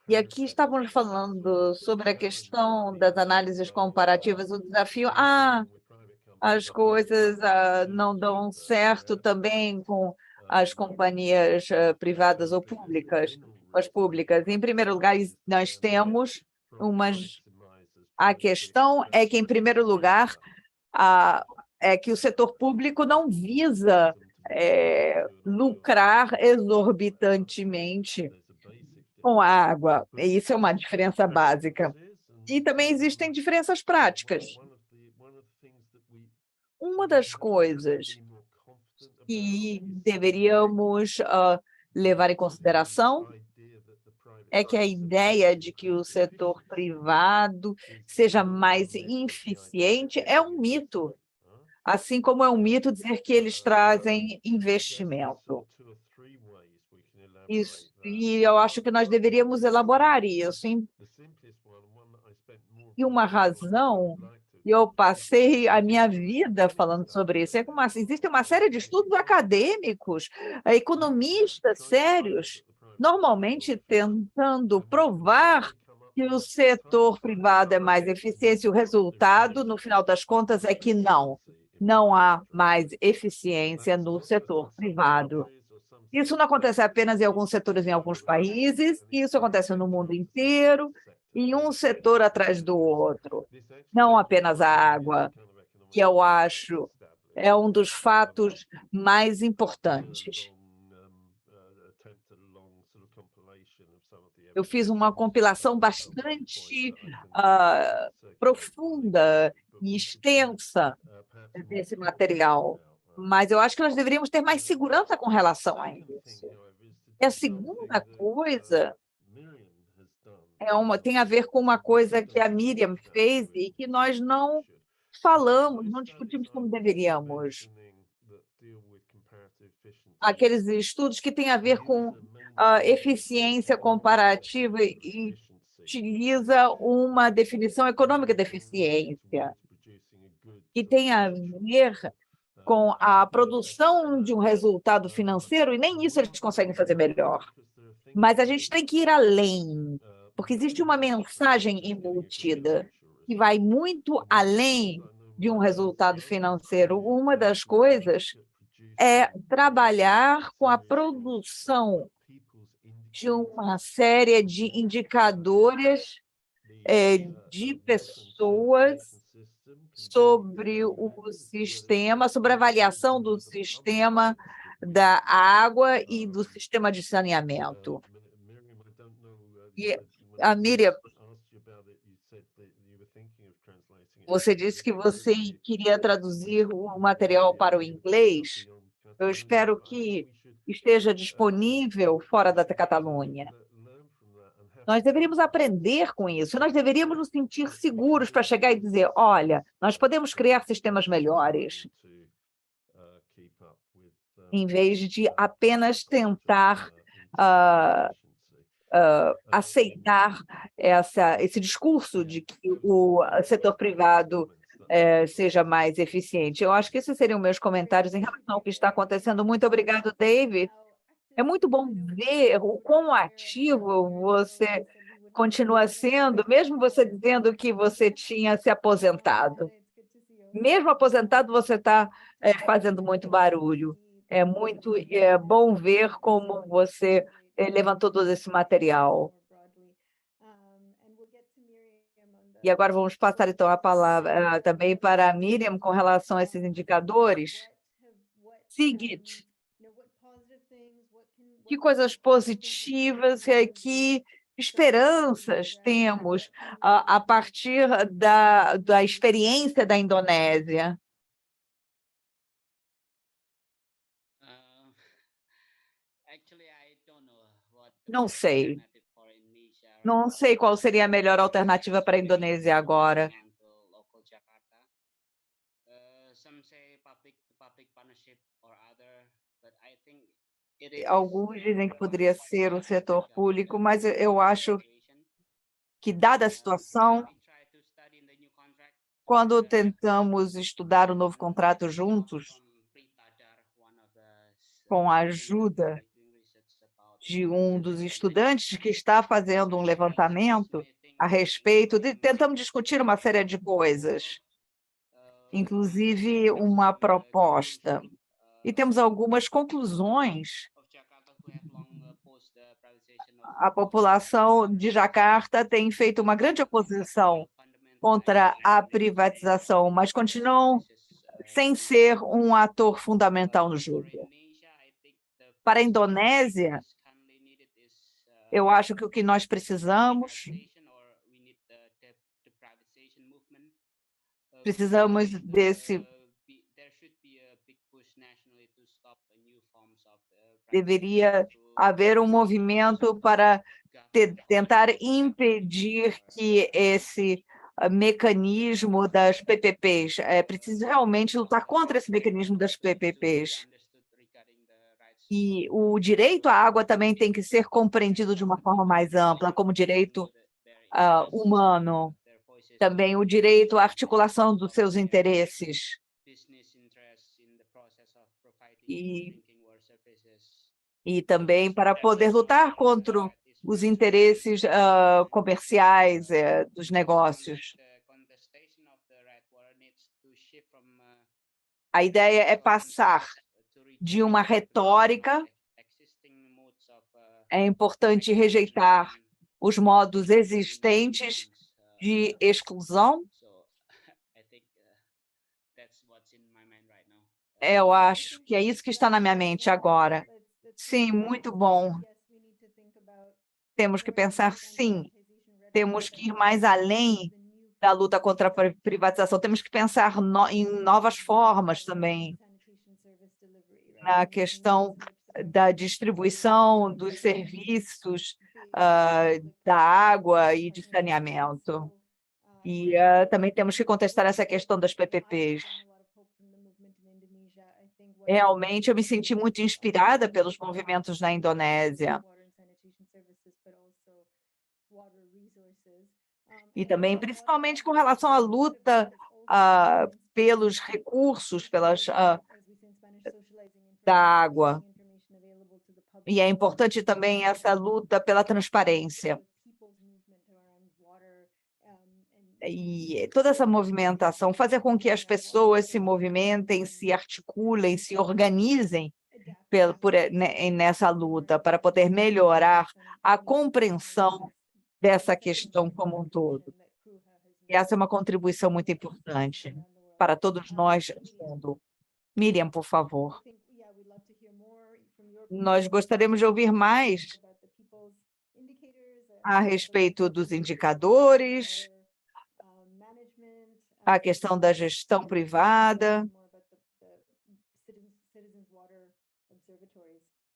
[SPEAKER 5] E aqui estávamos falando sobre a questão das análises comparativas, o desafio, as coisas não dão certo também com as companhias privadas ou públicas, as públicas. Em primeiro lugar, nós temos a questão é que, em primeiro lugar, é que o setor público não visa lucrar exorbitantemente com a água. E isso é uma diferença básica. E também existem diferenças práticas. Uma das coisas que deveríamos levar em consideração é que a ideia de que o setor privado seja mais eficiente é um mito, assim como é um mito dizer que eles trazem investimento. Isso, e eu acho que nós deveríamos elaborar isso. E uma razão, eu passei a minha vida falando sobre isso, existe uma série de estudos acadêmicos, economistas sérios, normalmente tentando provar que o setor privado é mais eficiente. O resultado, no final das contas, é que não há mais eficiência no setor privado. Isso não acontece apenas em alguns setores, em alguns países, isso acontece no mundo inteiro, e um setor atrás do outro. Não apenas a água, que eu acho é um dos fatos mais importantes. Eu fiz uma compilação bastante profunda e extensa desse material, mas eu acho que nós deveríamos ter mais segurança com relação a isso. E a segunda coisa tem a ver com uma coisa que a Miriam fez e que nós não falamos, não discutimos como deveríamos. Aqueles estudos que têm a ver com eficiência comparativa e utiliza uma definição econômica de eficiência, que tem a ver com a produção de um resultado financeiro, e nem isso eles conseguem fazer melhor. Mas a gente tem que ir além, porque existe uma mensagem embutida que vai muito além de um resultado financeiro. Uma das coisas é trabalhar com a produção de uma série de indicadores de pessoas sobre o sistema, sobre a avaliação do sistema da água e do sistema de saneamento. E a Miriam, você disse que você queria traduzir o material para o inglês. Eu espero que esteja disponível fora da Catalunha. Nós deveríamos aprender com isso, nós deveríamos nos sentir seguros para chegar e dizer, olha, nós podemos criar sistemas melhores, em vez de apenas tentar aceitar esse discurso de que o setor privado seja mais eficiente. Eu acho que esses seriam meus comentários em relação ao que está acontecendo. Muito obrigado, David. É muito bom ver o quão ativo você continua sendo, mesmo você dizendo que você tinha se aposentado. Mesmo aposentado, você está fazendo muito barulho. É muito bom ver como você levantou todo esse material. E agora vamos passar, então, a palavra também para a Miriam com relação a esses indicadores. Sigit, que coisas positivas, que esperanças temos a partir da experiência da Indonésia? Não sei. Não sei qual seria a melhor alternativa para a Indonésia agora. Alguns dizem que poderia ser o setor público, mas eu acho que, dada a situação, quando tentamos estudar o novo contrato juntos, com a ajuda de um dos estudantes que está fazendo um levantamento a respeito tentamos discutir uma série de coisas, inclusive uma proposta. E temos algumas conclusões. A população de Jacarta tem feito uma grande oposição contra a privatização, mas continuam sem ser um ator fundamental no jogo. Para a Indonésia, eu acho que o que nós precisamos desse... Deveria haver um movimento para tentar impedir que esse mecanismo das PPPs, preciso realmente lutar contra esse mecanismo das PPPs. E o direito à água também tem que ser compreendido de uma forma mais ampla, como direito humano. Também o direito à articulação dos seus interesses. E também para poder lutar contra os interesses comerciais dos negócios. A ideia é passar de uma retórica, é importante rejeitar os modos existentes de exclusão. Eu acho que é isso que está na minha mente agora. Sim, muito bom. Temos que pensar, sim, temos que ir mais além da luta contra a privatização, temos que pensar em novas formas também, na questão da distribuição dos serviços da água e de saneamento. E também temos que contestar essa questão das PPPs. Realmente, eu me senti muito inspirada pelos movimentos na Indonésia. E também, principalmente com relação à luta pelos recursos, da água. E é importante também essa luta pela transparência. E toda essa movimentação, fazer com que as pessoas se movimentem, se articulem, se organizem nessa luta para poder melhorar a compreensão dessa questão como um todo. E essa é uma contribuição muito importante para todos nós no mundo. Miriam, por favor. Nós gostaríamos de ouvir mais a respeito dos indicadores, a questão da gestão privada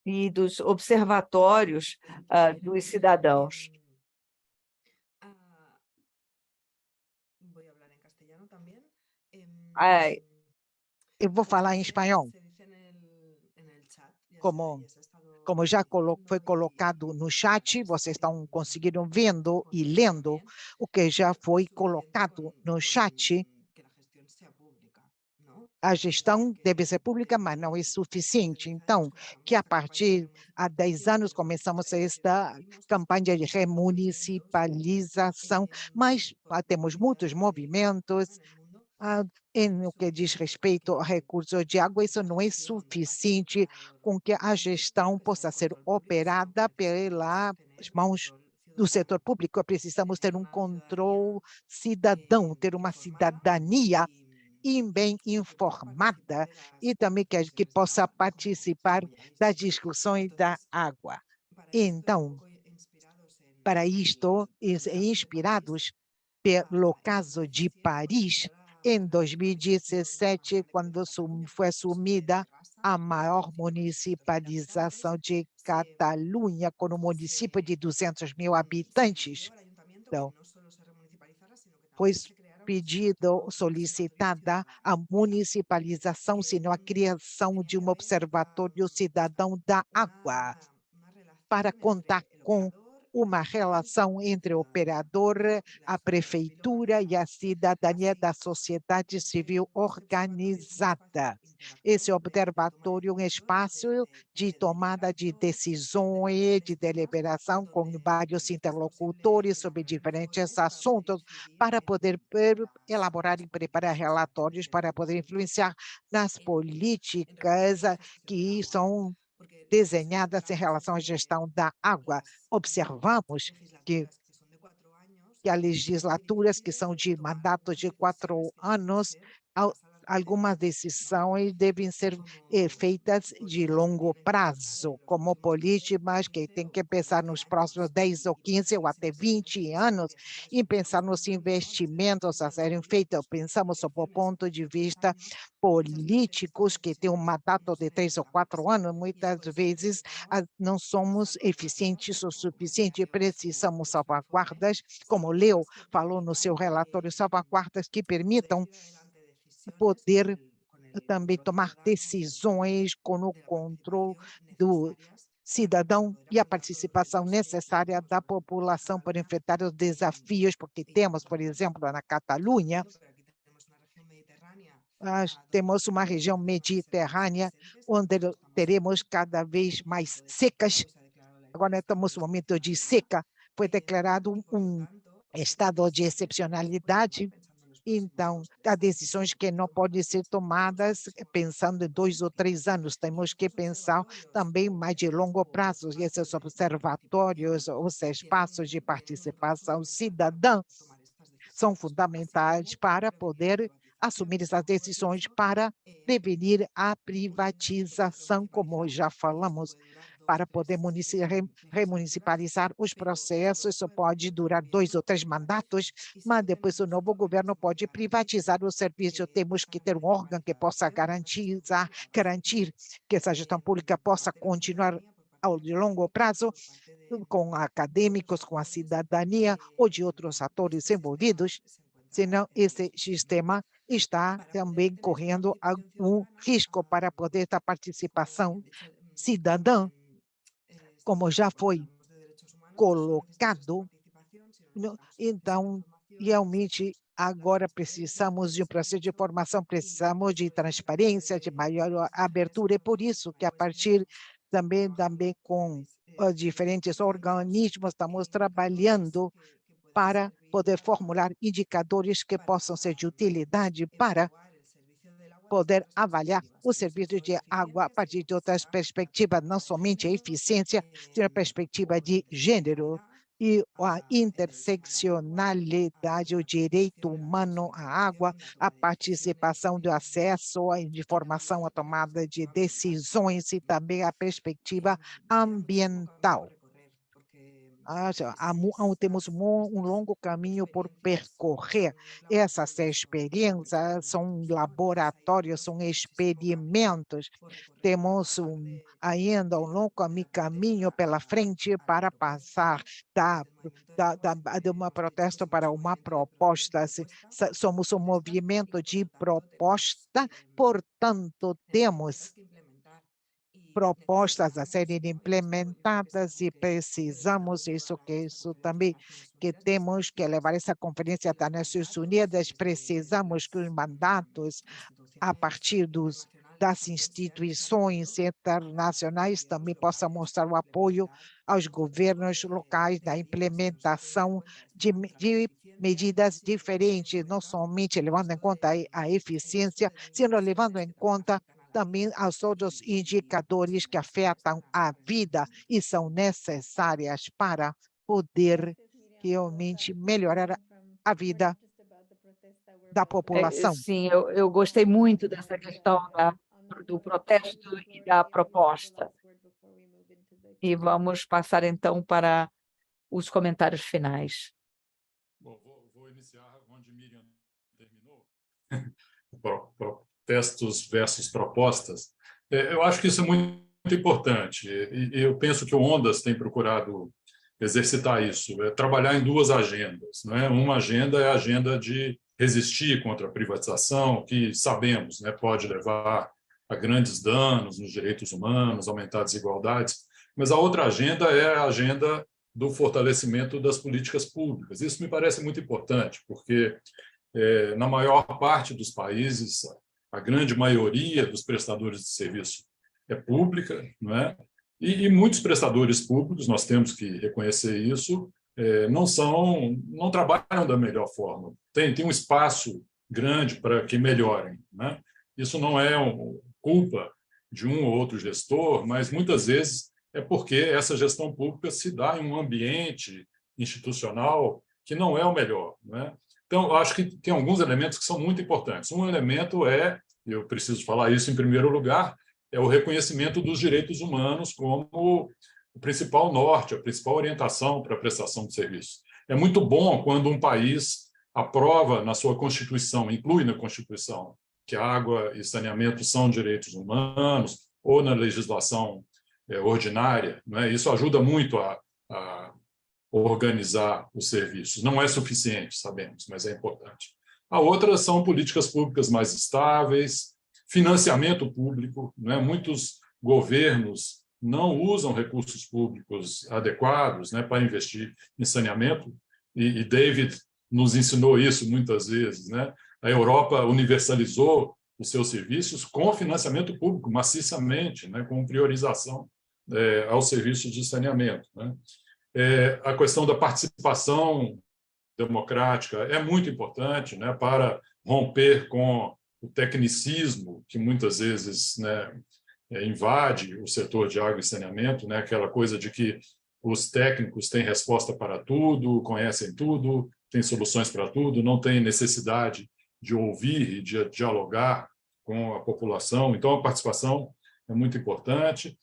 [SPEAKER 5] e dos observatórios dos cidadãos.
[SPEAKER 3] Eu vou falar em espanhol. Como já foi colocado no chat, vocês estão conseguindo vendo e lendo o que já foi colocado no chat. A gestão deve ser pública, mas não é suficiente. Então, que a partir há 10 anos começamos esta campanha de remunicipalização, mas temos muitos movimentos em o que diz respeito ao recurso de água. Isso não é suficiente com que a gestão possa ser operada pelas mãos do setor público. Precisamos ter um controle cidadão, ter uma cidadania bem informada e também que possa participar das discussões da água. Então, para isto, inspirados pelo caso de Paris, em 2017, quando foi assumida a maior municipalização de Catalunha, com um município de 200 mil habitantes. Então, foi solicitada a municipalização, sino a criação de um observatório cidadão da água, para contar com uma relação entre o operador, a prefeitura e a cidadania da sociedade civil organizada. Esse observatório é um espaço de tomada de decisões, de deliberação com vários interlocutores sobre diferentes assuntos, para poder elaborar e preparar relatórios, para poder influenciar nas políticas que são desenhadas em relação à gestão da água. Observamos que há legislaturas que são de mandato de 4 anos, algumas decisões devem ser feitas de longo prazo, como políticas que têm que pensar nos próximos 10 ou 15 ou até 20 anos, e pensar nos investimentos a serem feitos. Pensamos sob o ponto de vista políticos que têm um mandato de 3 ou 4 anos, muitas vezes não somos eficientes o suficiente, precisamos salvaguardas, como Leo falou no seu relatório, salvaguardas que permitam poder também tomar decisões com o controle do cidadão e a participação necessária da população para enfrentar os desafios, porque temos, por exemplo, na Catalunha, temos uma região mediterrânea onde teremos cada vez mais secas. Agora estamos no momento de seca, foi declarado um estado de excepcionalidade. Então, há decisões que não podem ser tomadas pensando em 2 ou 3 anos. Temos que pensar também mais de longo prazo. E esses observatórios, os espaços de participação cidadã, são fundamentais para poder assumir essas decisões para prevenir a privatização, como já falamos, para poder remunicipalizar os processos. Isso pode durar 2 ou 3 mandatos, mas depois o novo governo pode privatizar o serviço. Temos que ter um órgão que possa garantir que essa gestão pública possa continuar ao de longo prazo, com acadêmicos, com a cidadania ou de outros atores envolvidos, senão esse sistema está também correndo algum risco para poder ter participação cidadã, como já foi colocado. Então, realmente, agora precisamos de um processo de formação, precisamos de transparência, de maior abertura, e por isso que a partir também com diferentes organismos, estamos trabalhando para poder formular indicadores que possam ser de utilidade para poder avaliar o serviço de água a partir de outras perspectivas, não somente a eficiência, mas a perspectiva de gênero e a interseccionalidade, o direito humano à água, a participação do acesso à informação, a tomada de decisões e também a perspectiva ambiental. Temos um longo caminho por percorrer. Essas experiências são laboratórios, são experimentos. Temos ainda um longo caminho pela frente para passar de uma protesto para uma proposta. Somos um movimento de proposta, portanto, temos propostas a serem implementadas e precisamos isso também que temos que levar essa conferência das Nações Unidas, precisamos que os mandatos a partir das instituições internacionais também possam mostrar o apoio aos governos locais na implementação de medidas diferentes, não somente levando em conta a eficiência, sino levando em conta também aos outros indicadores que afetam a vida e são necessárias para poder realmente melhorar a vida da população.
[SPEAKER 5] Sim, eu gostei muito dessa questão do protesto e da proposta. E vamos passar, então, para os comentários finais.
[SPEAKER 2] Bom, vou iniciar onde Miriam terminou. Protestos versus propostas. Eu acho que isso é muito importante. E eu penso que o Ondas tem procurado exercitar isso, trabalhar em duas agendas. Né? Uma agenda é a agenda de resistir contra a privatização, que sabemos, né, pode levar a grandes danos nos direitos humanos, aumentar desigualdades, mas a outra agenda é a agenda do fortalecimento das políticas públicas. Isso me parece muito importante, porque na maior parte dos países, a grande maioria dos prestadores de serviço é pública, não é? E muitos prestadores públicos, nós temos que reconhecer isso, não trabalham da melhor forma. Tem um espaço grande para que melhorem, né? Isso não é culpa de um ou outro gestor, mas muitas vezes é porque essa gestão pública se dá em um ambiente institucional que não é o melhor, né? Então, eu acho que tem alguns elementos que são muito importantes. Um elemento eu preciso falar isso em primeiro lugar, é o reconhecimento dos direitos humanos como o principal norte, a principal orientação para a prestação de serviço. É muito bom quando um país aprova na sua Constituição, inclui na Constituição, que água e saneamento são direitos humanos, ou na legislação ordinária, né? Isso ajuda muito a organizar os serviços. Não é suficiente, sabemos, mas é importante. A outra são políticas públicas mais estáveis, financiamento público, né? Muitos governos não usam recursos públicos adequados, né, para investir em saneamento, e David nos ensinou isso muitas vezes, né? A Europa universalizou os seus serviços com financiamento público, maciçamente, né, com priorização aos serviços de saneamento, né? A questão da participação democrática é muito importante, né, para romper com o tecnicismo que muitas vezes, né, invade o setor de água e saneamento, né, aquela coisa de que os técnicos têm resposta para tudo, conhecem tudo, têm soluções para tudo, não têm necessidade de ouvir e de dialogar com a população. Então, a participação é muito importante.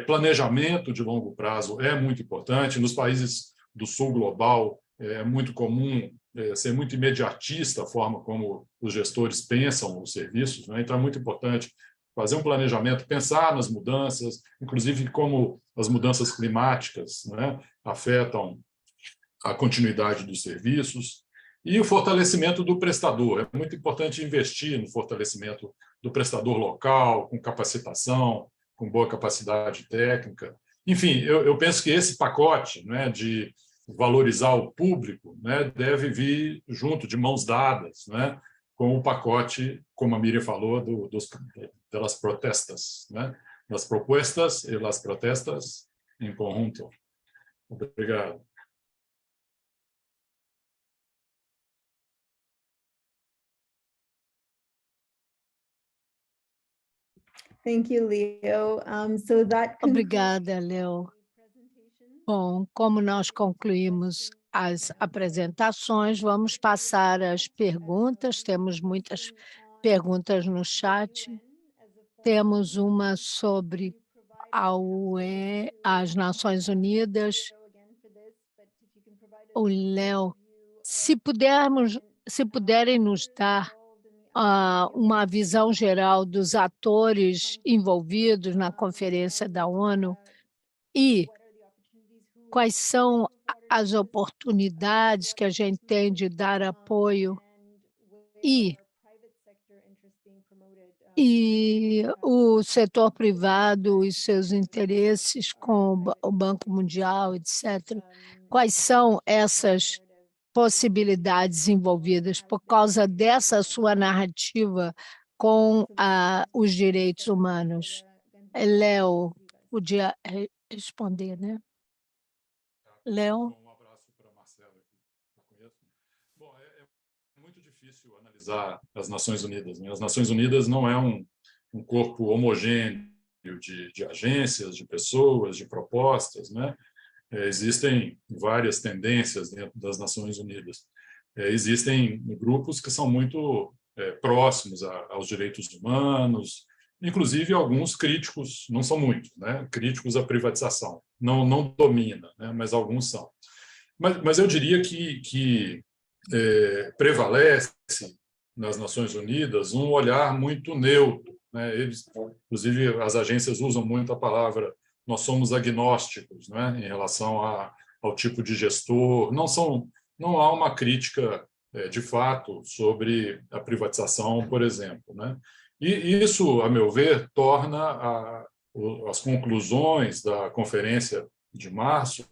[SPEAKER 2] Planejamento de longo prazo é muito importante. Nos países do sul global, é muito comum ser muito imediatista a forma como os gestores pensam os serviços, né? Então, é muito importante fazer um planejamento, pensar nas mudanças, inclusive como as mudanças climáticas, né, afetam a continuidade dos serviços, e o fortalecimento do prestador. É muito importante investir no fortalecimento do prestador local, com capacitação, com boa capacidade técnica. Enfim, eu penso que esse pacote, né, de valorizar o público, né, deve vir junto, de mãos dadas, né, com o pacote, como a Miriam falou, das protestas, né, das propostas e das protestas em conjunto. Obrigado.
[SPEAKER 1] Thank you, Leo. So that
[SPEAKER 4] Obrigada, Leo. Bom, como nós concluímos as apresentações, vamos passar às perguntas. Temos muitas perguntas no chat. Temos uma sobre a UE, as Nações Unidas. O Léo, se puderem nos dar uma visão geral dos atores envolvidos na Conferência da ONU e quais são as oportunidades que a gente tem de dar apoio e o setor privado e seus interesses com o Banco Mundial, etc. Quais são essas possibilidades envolvidas por causa dessa sua narrativa com os direitos humanos? Léo, podia responder, né? Léo?
[SPEAKER 2] Um abraço para a Marcela, que eu conheço. Bom, é muito difícil analisar as Nações Unidas, né? As Nações Unidas não é um corpo homogêneo de agências, de pessoas, de propostas, né? Existem várias tendências dentro das Nações Unidas. Existem grupos que são muito próximos aos direitos humanos, inclusive alguns críticos, não são muitos, né? Críticos à privatização. Não domina, né? Mas alguns são. Mas eu diria que prevalece nas Nações Unidas um olhar muito neutro, né? Eles, inclusive, as agências usam muito a palavra nós somos agnósticos, né, em relação ao tipo de gestor. Não há uma crítica, de fato, sobre a privatização, por exemplo, né? E isso, a meu ver, torna as conclusões da conferência de março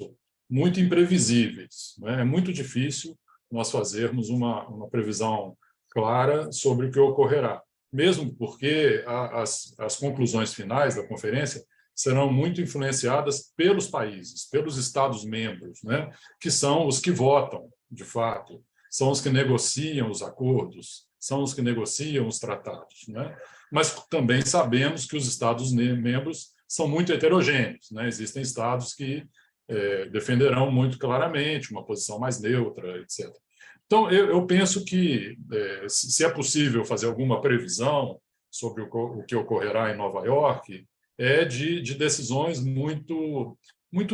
[SPEAKER 2] muito imprevisíveis, né? É muito difícil nós fazermos uma previsão clara sobre o que ocorrerá, mesmo porque as conclusões finais da conferência serão muito influenciadas pelos países, pelos Estados-membros, né? Que são os que votam, de fato, são os que negociam os acordos, são os que negociam os tratados, né? Mas também sabemos que os Estados-membros são muito heterogêneos, né? Existem estados que defenderão muito claramente uma posição mais neutra, etc. Então, eu penso que, se é possível fazer alguma previsão sobre o que ocorrerá em Nova York, de decisões muito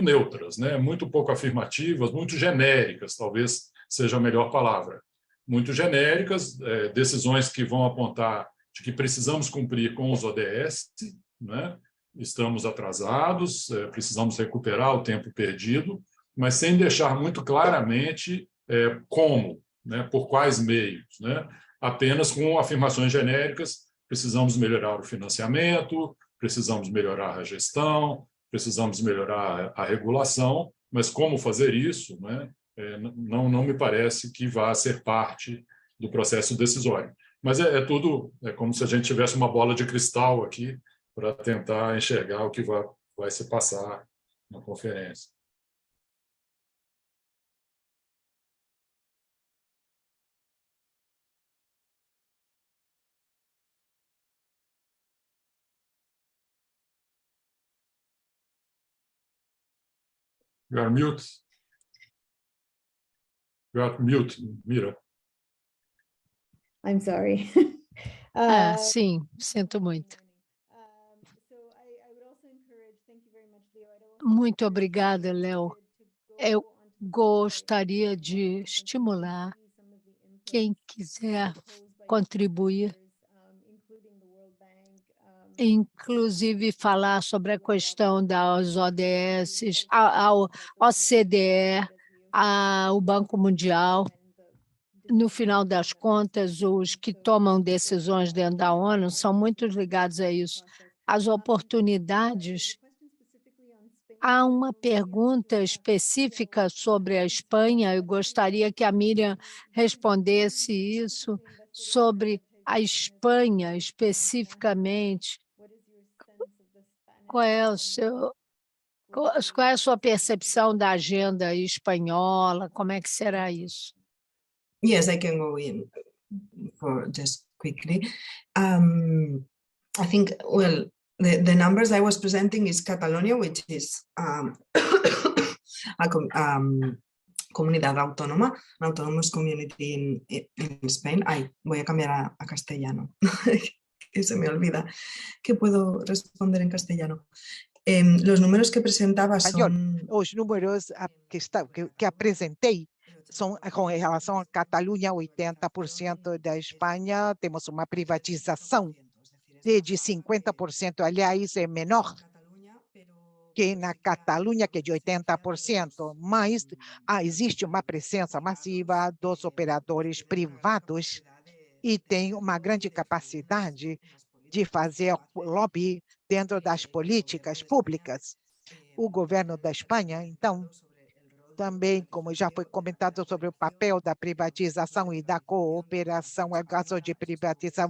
[SPEAKER 2] neutras, né? Muito pouco afirmativas, muito genéricas, talvez seja a melhor palavra. Muito genéricas, decisões que vão apontar de que precisamos cumprir com os ODS, né? Estamos atrasados, precisamos recuperar o tempo perdido, mas sem deixar muito claramente como, né? Por quais meios, né? Apenas com afirmações genéricas, precisamos melhorar o financiamento, precisamos melhorar a gestão, precisamos melhorar a regulação, mas como fazer isso, né? Não me parece que vá ser parte do processo decisório. Mas tudo como se a gente tivesse uma bola de cristal aqui para tentar enxergar o que vai se passar na conferência. You are mute. You are mute, Mira.
[SPEAKER 1] I'm sorry.
[SPEAKER 4] Sim, sinto muito. Muito obrigada, Léo. Eu gostaria de estimular quem quiser contribuir inclusive falar sobre a questão das ODS, ao OCDE, ao Banco Mundial. No final das contas, os que tomam decisões dentro da ONU são muito ligados a isso. As oportunidades. Há uma pergunta específica sobre a Espanha. Eu gostaria que a Miriam respondesse isso, sobre a Espanha especificamente. Qual é a sua percepção da agenda espanhola? Como é que será isso?
[SPEAKER 6] Yes, I can go in for just quickly. I think, well, the numbers I was presenting is Catalonia, which is a comunidad autónoma, an autonomous community in Spain. Ay, voy a cambiar a castellano, que se me olvida que puedo responder en castellano. Los números que presentaba son...
[SPEAKER 3] Os números que apresentei são com relação a Catalunha, 80% da Espanha, temos uma privatização de 50%, aliás, é menor que na Catalunha, que é de 80%, mas existe uma presença massiva dos operadores privados e tem uma grande capacidade de fazer lobby dentro das políticas públicas. O governo da Espanha, então, também, como já foi comentado sobre o papel da privatização e da cooperação, é o caso de privatização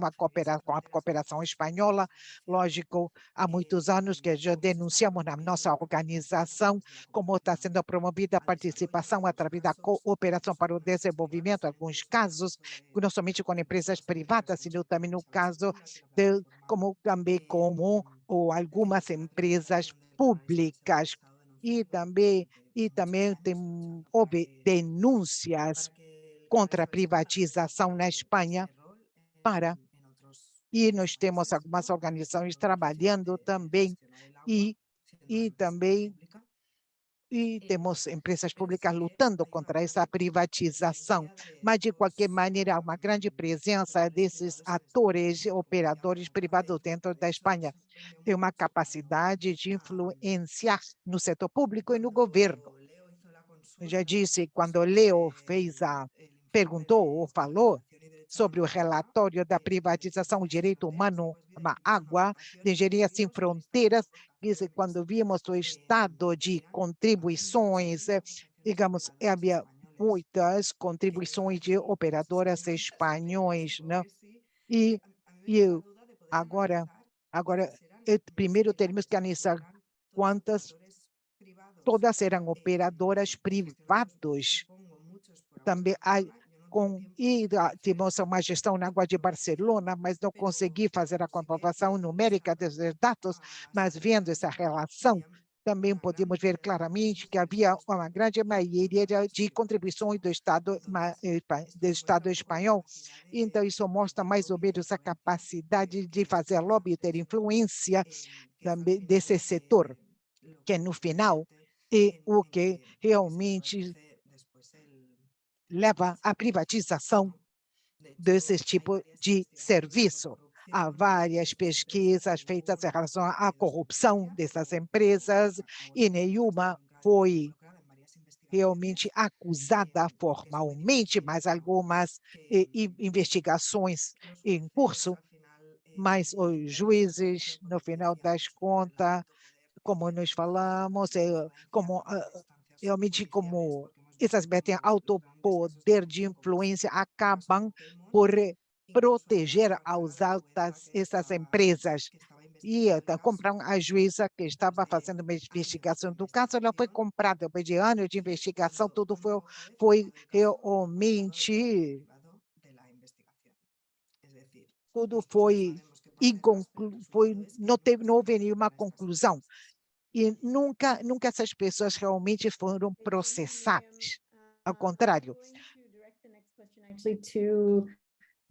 [SPEAKER 3] com a cooperação espanhola. Lógico, há muitos anos que já denunciamos na nossa organização como está sendo promovida a participação através da cooperação para o desenvolvimento, em alguns casos, não somente com empresas privadas, sino também no caso como algumas empresas públicas. E também houve denúncias contra a privatização na Espanha e nós temos algumas organizações trabalhando também e temos empresas públicas lutando contra essa privatização, mas de qualquer maneira há uma grande presença desses atores, operadores privados dentro da Espanha. Tem uma capacidade de influenciar no setor público e no governo. Eu já disse, quando Leo perguntou ou falou sobre o relatório da privatização do direito humano à água, de engenharia sem fronteiras, quando vimos o estado de contribuições, digamos, havia muitas contribuições de operadoras espanhóis, né? E agora, primeiro temos que analisar quantas, todas eram operadoras privadas. Também tivemos uma gestão na Água de Barcelona, mas não consegui fazer a comprovação numérica desses dados, mas vendo essa relação, também podemos ver claramente que havia uma grande maioria de contribuições do Estado espanhol. Então, isso mostra mais ou menos a capacidade de fazer lobby e ter influência também desse setor, que no final é o que realmente leva à privatização desse tipo de serviço. Há várias pesquisas feitas em relação à corrupção dessas empresas e nenhuma foi realmente acusada formalmente, mas algumas investigações em curso, mas os juízes, no final das contas, como nós falamos, realmente como essas têm alto poder de influência, acabam por proteger essas empresas. E compraram a juíza que estava fazendo uma investigação do caso, ela foi comprada depois de anos de investigação, tudo foi realmente, tudo não houve nenhuma conclusão. E nunca essas pessoas realmente foram processadas. Ao contrário.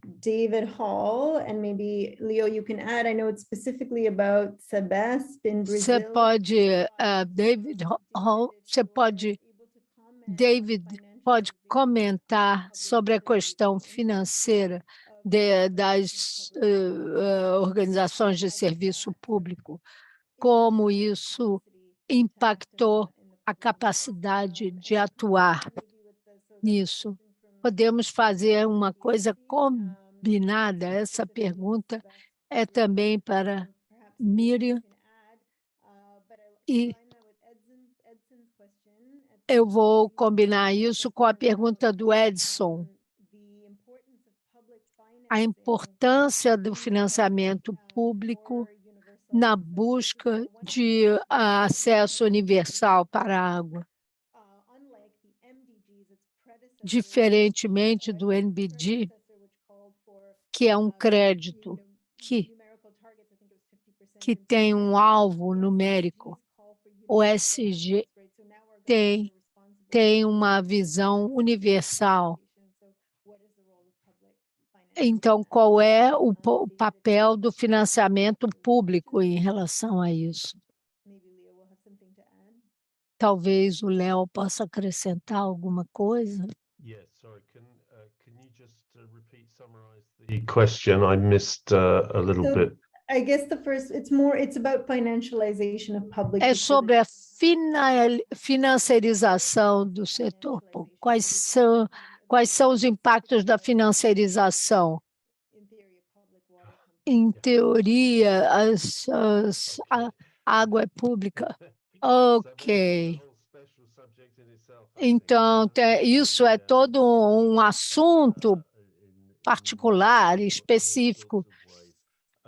[SPEAKER 1] David Hall, and maybe Leo, you can add. I know it's specifically about Sabesp in Brazil.
[SPEAKER 4] Você pode, David pode comentar sobre a questão financeira das organizações de serviço público, como isso impactou a capacidade de atuar nisso. Podemos fazer uma coisa combinada? Essa pergunta é também para Miriam. E eu vou combinar isso com a pergunta do Edson. A importância do financiamento público na busca de acesso universal para a água. Diferentemente do NBD, que é um crédito que tem um alvo numérico, o SG tem uma visão universal. Então, qual é o papel do financiamento público em relação a isso? Talvez o Léo possa acrescentar alguma coisa.
[SPEAKER 8] The question I missed a little bit.
[SPEAKER 1] I guess it's about financialization of public.
[SPEAKER 4] É sobre a financiarização do setor público. Quais são os impactos da financiarização? Em teoria, a água é pública. Ok. Então, isso é todo um assunto particular, específico,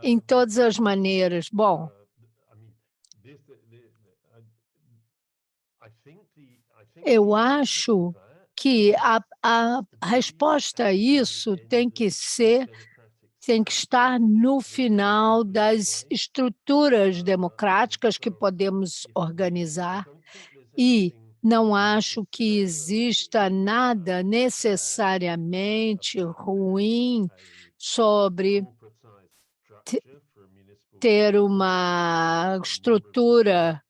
[SPEAKER 4] em todas as maneiras. Bom, eu acho que a resposta a isso tem que estar no final das estruturas democráticas que podemos organizar, e não acho que exista nada necessariamente ruim sobre ter uma estrutura.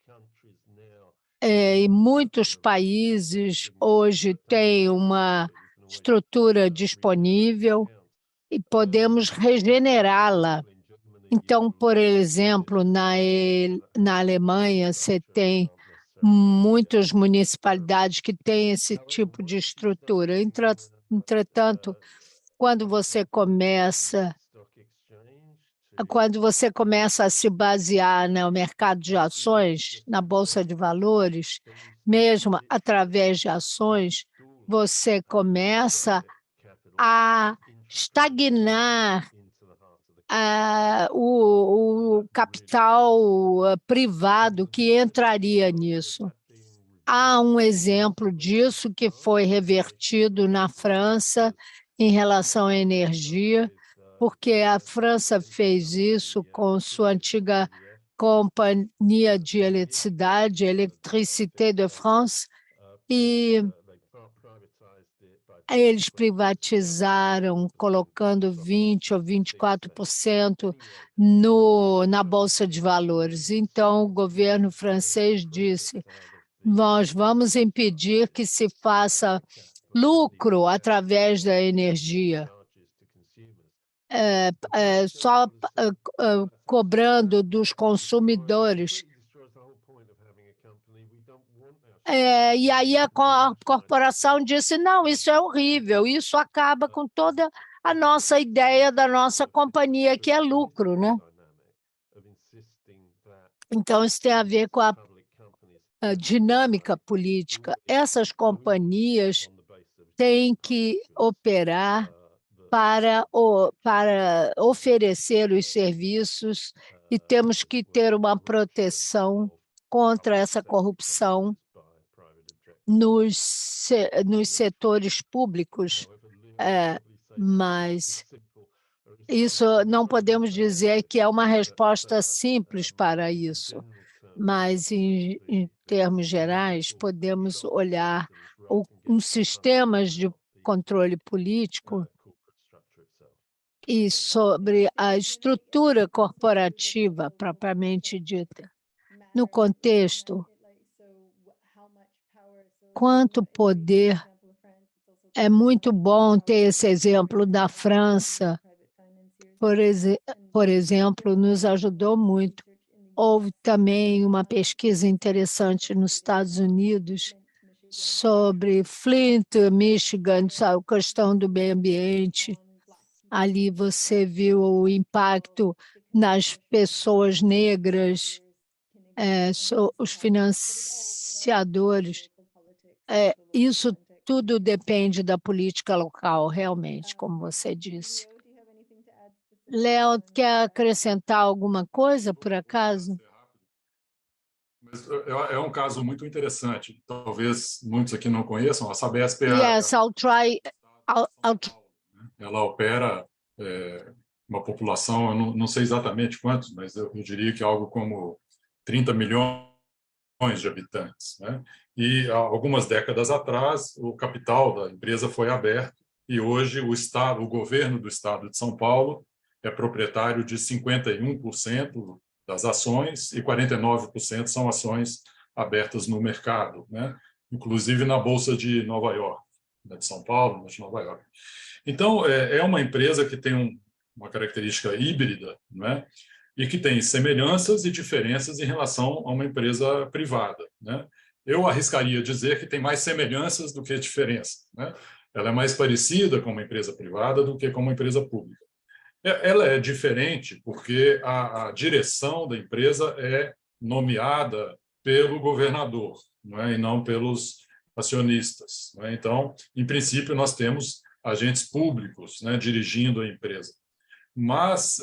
[SPEAKER 4] Em muitos países hoje tem uma estrutura disponível e podemos regenerá-la. Então, por exemplo, na Alemanha, você tem muitas municipalidades que têm esse tipo de estrutura. Entretanto, quando você começa a se basear no mercado de ações, na Bolsa de Valores, mesmo através de ações, você começa a estagnar o capital privado que entraria nisso. Há um exemplo disso que foi revertido na França em relação à energia, porque a França fez isso com sua antiga companhia de eletricidade, Électricité de France, e eles privatizaram, colocando 20% ou 24% na Bolsa de Valores. Então, o governo francês disse: nós vamos impedir que se faça lucro através da energia, só cobrando dos consumidores. E aí a corporação disse: não, isso é horrível, isso acaba com toda a nossa ideia da nossa companhia, que é lucro, né? Então, isso tem a ver com a dinâmica política. Essas companhias têm que operar para oferecer os serviços, e temos que ter uma proteção contra essa corrupção nos setores públicos, mas isso não podemos dizer que é uma resposta simples para isso, mas em termos gerais podemos olhar sistemas de controle político e sobre a estrutura corporativa propriamente dita. No contexto, quanto poder, é muito bom ter esse exemplo da França, por exemplo, nos ajudou muito. Houve também uma pesquisa interessante nos Estados Unidos sobre Flint, Michigan, a questão do meio ambiente. Ali você viu o impacto nas pessoas negras, os financiadores. Isso tudo depende da política local, realmente, como você disse. Léo, quer acrescentar alguma coisa, por acaso?
[SPEAKER 2] Mas é um caso muito interessante. Talvez muitos aqui não conheçam. A Sabesp
[SPEAKER 4] Yes, I'll try.
[SPEAKER 2] ela opera uma população, eu não sei exatamente quantos, mas eu diria que algo como 30 milhões de habitantes, né? E algumas décadas atrás, o capital da empresa foi aberto e hoje o governo do estado de São Paulo é proprietário de 51% das ações e 49% são ações abertas no mercado, né? Inclusive na Bolsa de Nova York, de São Paulo, de Nova York. Então, é uma empresa que tem uma característica híbrida, né? E que tem semelhanças e diferenças em relação a uma empresa privada, né? Eu arriscaria dizer que tem mais semelhanças do que diferenças, né? Ela é mais parecida com uma empresa privada do que com uma empresa pública. Ela é diferente porque a direção da empresa é nomeada pelo governador, não é? E não pelos acionistas, não é? Então, em princípio, nós temos agentes públicos, né, dirigindo a empresa. Mas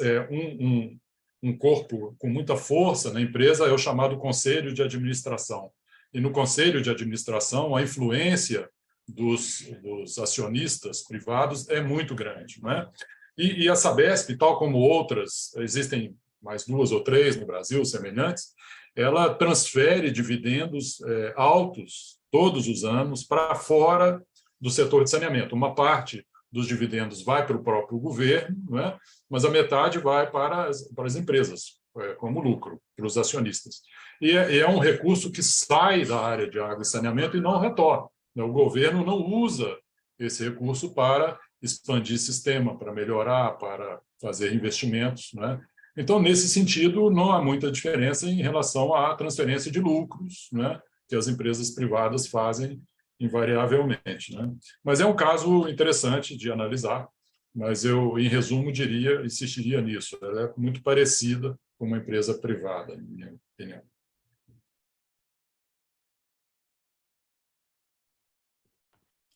[SPEAKER 2] um corpo com muita força na empresa é o chamado Conselho de Administração. E no Conselho de Administração, a influência dos acionistas privados é muito grande, não é? E a Sabesp, tal como outras, existem mais 2 ou 3 no Brasil semelhantes, ela transfere dividendos altos todos os anos para fora do setor de saneamento. Uma parte dos dividendos vai para o próprio governo, né? Mas a metade vai para as empresas, como lucro, para os acionistas. E é um recurso que sai da área de água e saneamento e não retorna. O governo não usa esse recurso para expandir sistema, para melhorar, para fazer investimentos, né? Então, nesse sentido, não há muita diferença em relação à transferência de lucros, né, que as empresas privadas fazem invariavelmente, né? Mas é um caso interessante de analisar, mas eu, em resumo, insistiria nisso. Ela é muito parecida com uma empresa privada, na minha opinião.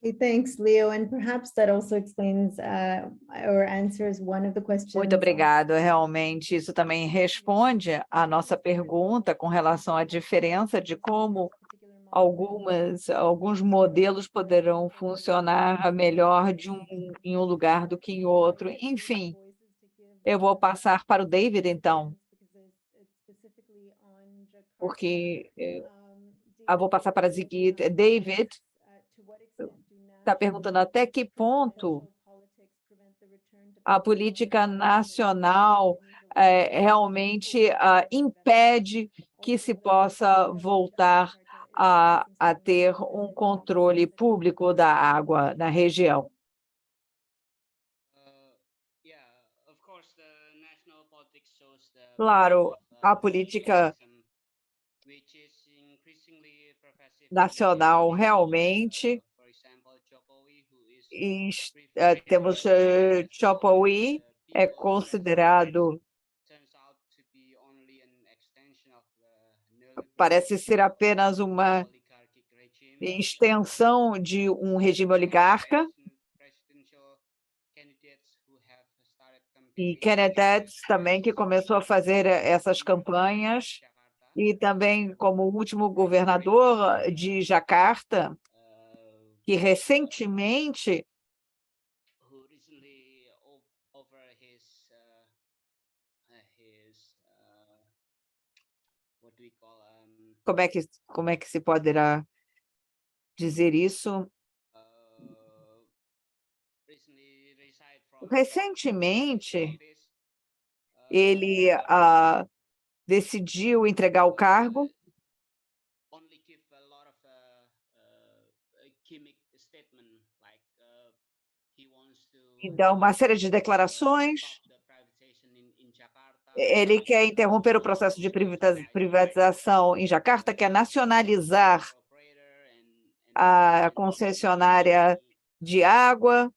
[SPEAKER 1] Okay, thanks, Leo, and perhaps that also explains or answers one of the questions.
[SPEAKER 5] Muito obrigado. Realmente, isso também responde à nossa pergunta com relação à diferença de como alguns modelos poderão funcionar melhor em um lugar do que em outro. Enfim, eu vou passar para o David, então, porque eu vou passar para Ziggy. David está perguntando até que ponto a política nacional realmente impede que se possa voltar a ter um controle público da água na região. Claro, a política nacional realmente, temos Chopaway, é considerado, parece ser apenas uma extensão de um regime oligarca, e candidatos também que começou a fazer essas campanhas, e também como o último governador de Jacarta, que recentemente como é que se poderá dizer isso? Recentemente, ele decidiu entregar o cargo e dar uma série de declarações Ele quer interromper o processo de privatização em Jacarta, quer nacionalizar a concessionária de água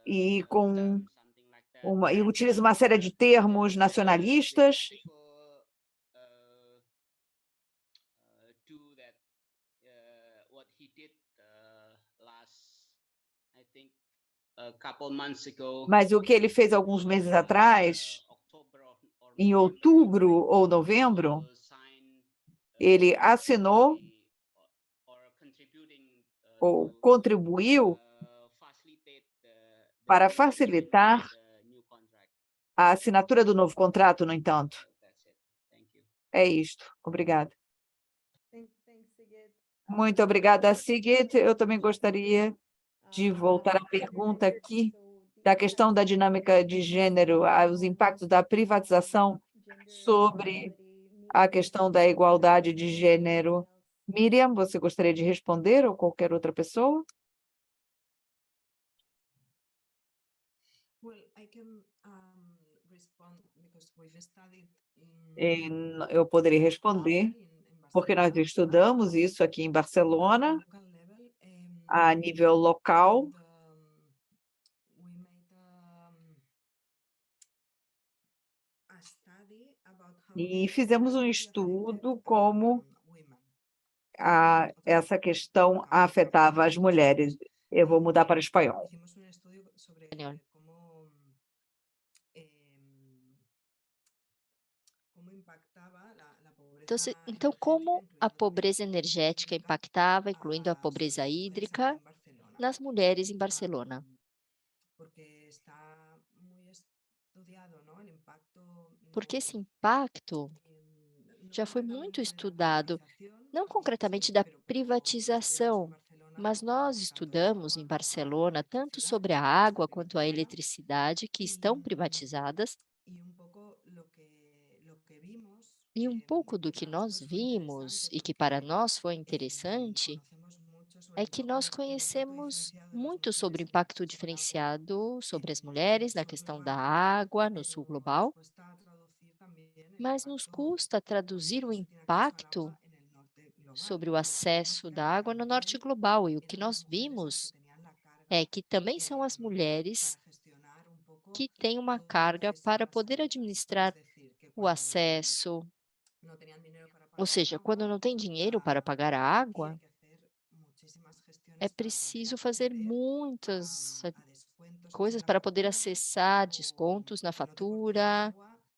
[SPEAKER 5] e utiliza uma série de termos nacionalistas. Mas o que ele fez alguns meses atrás, em outubro ou novembro, ele assinou ou contribuiu para facilitar a assinatura do novo contrato, no entanto. É isto. Obrigada. Muito obrigada, Sigrid. Eu também gostaria de voltar à pergunta aqui da questão da dinâmica de gênero, os impactos da privatização sobre a questão da igualdade de gênero. Miriam, você gostaria de responder ou qualquer outra pessoa? Eu poderia responder, porque nós estudamos isso aqui em Barcelona, a nível local. E fizemos um estudo como essa questão afetava as mulheres. Eu vou mudar para espanhol.
[SPEAKER 7] Então, como a pobreza energética impactava, incluindo a pobreza hídrica, nas mulheres em Barcelona? Porque esse impacto já foi muito estudado, não concretamente da privatização, mas nós estudamos em Barcelona tanto sobre a água quanto a eletricidade, que estão privatizadas, e um pouco do que nós vimos e que para nós foi interessante é que nós conhecemos muito sobre o impacto diferenciado sobre as mulheres na questão da água no sul global, mas nos custa traduzir o impacto sobre o acesso da água no norte global. E o que nós vimos é que também são as mulheres que têm uma carga para poder administrar o acesso. Ou seja, quando não tem dinheiro para pagar a água, é preciso fazer muitas coisas para poder acessar descontos na fatura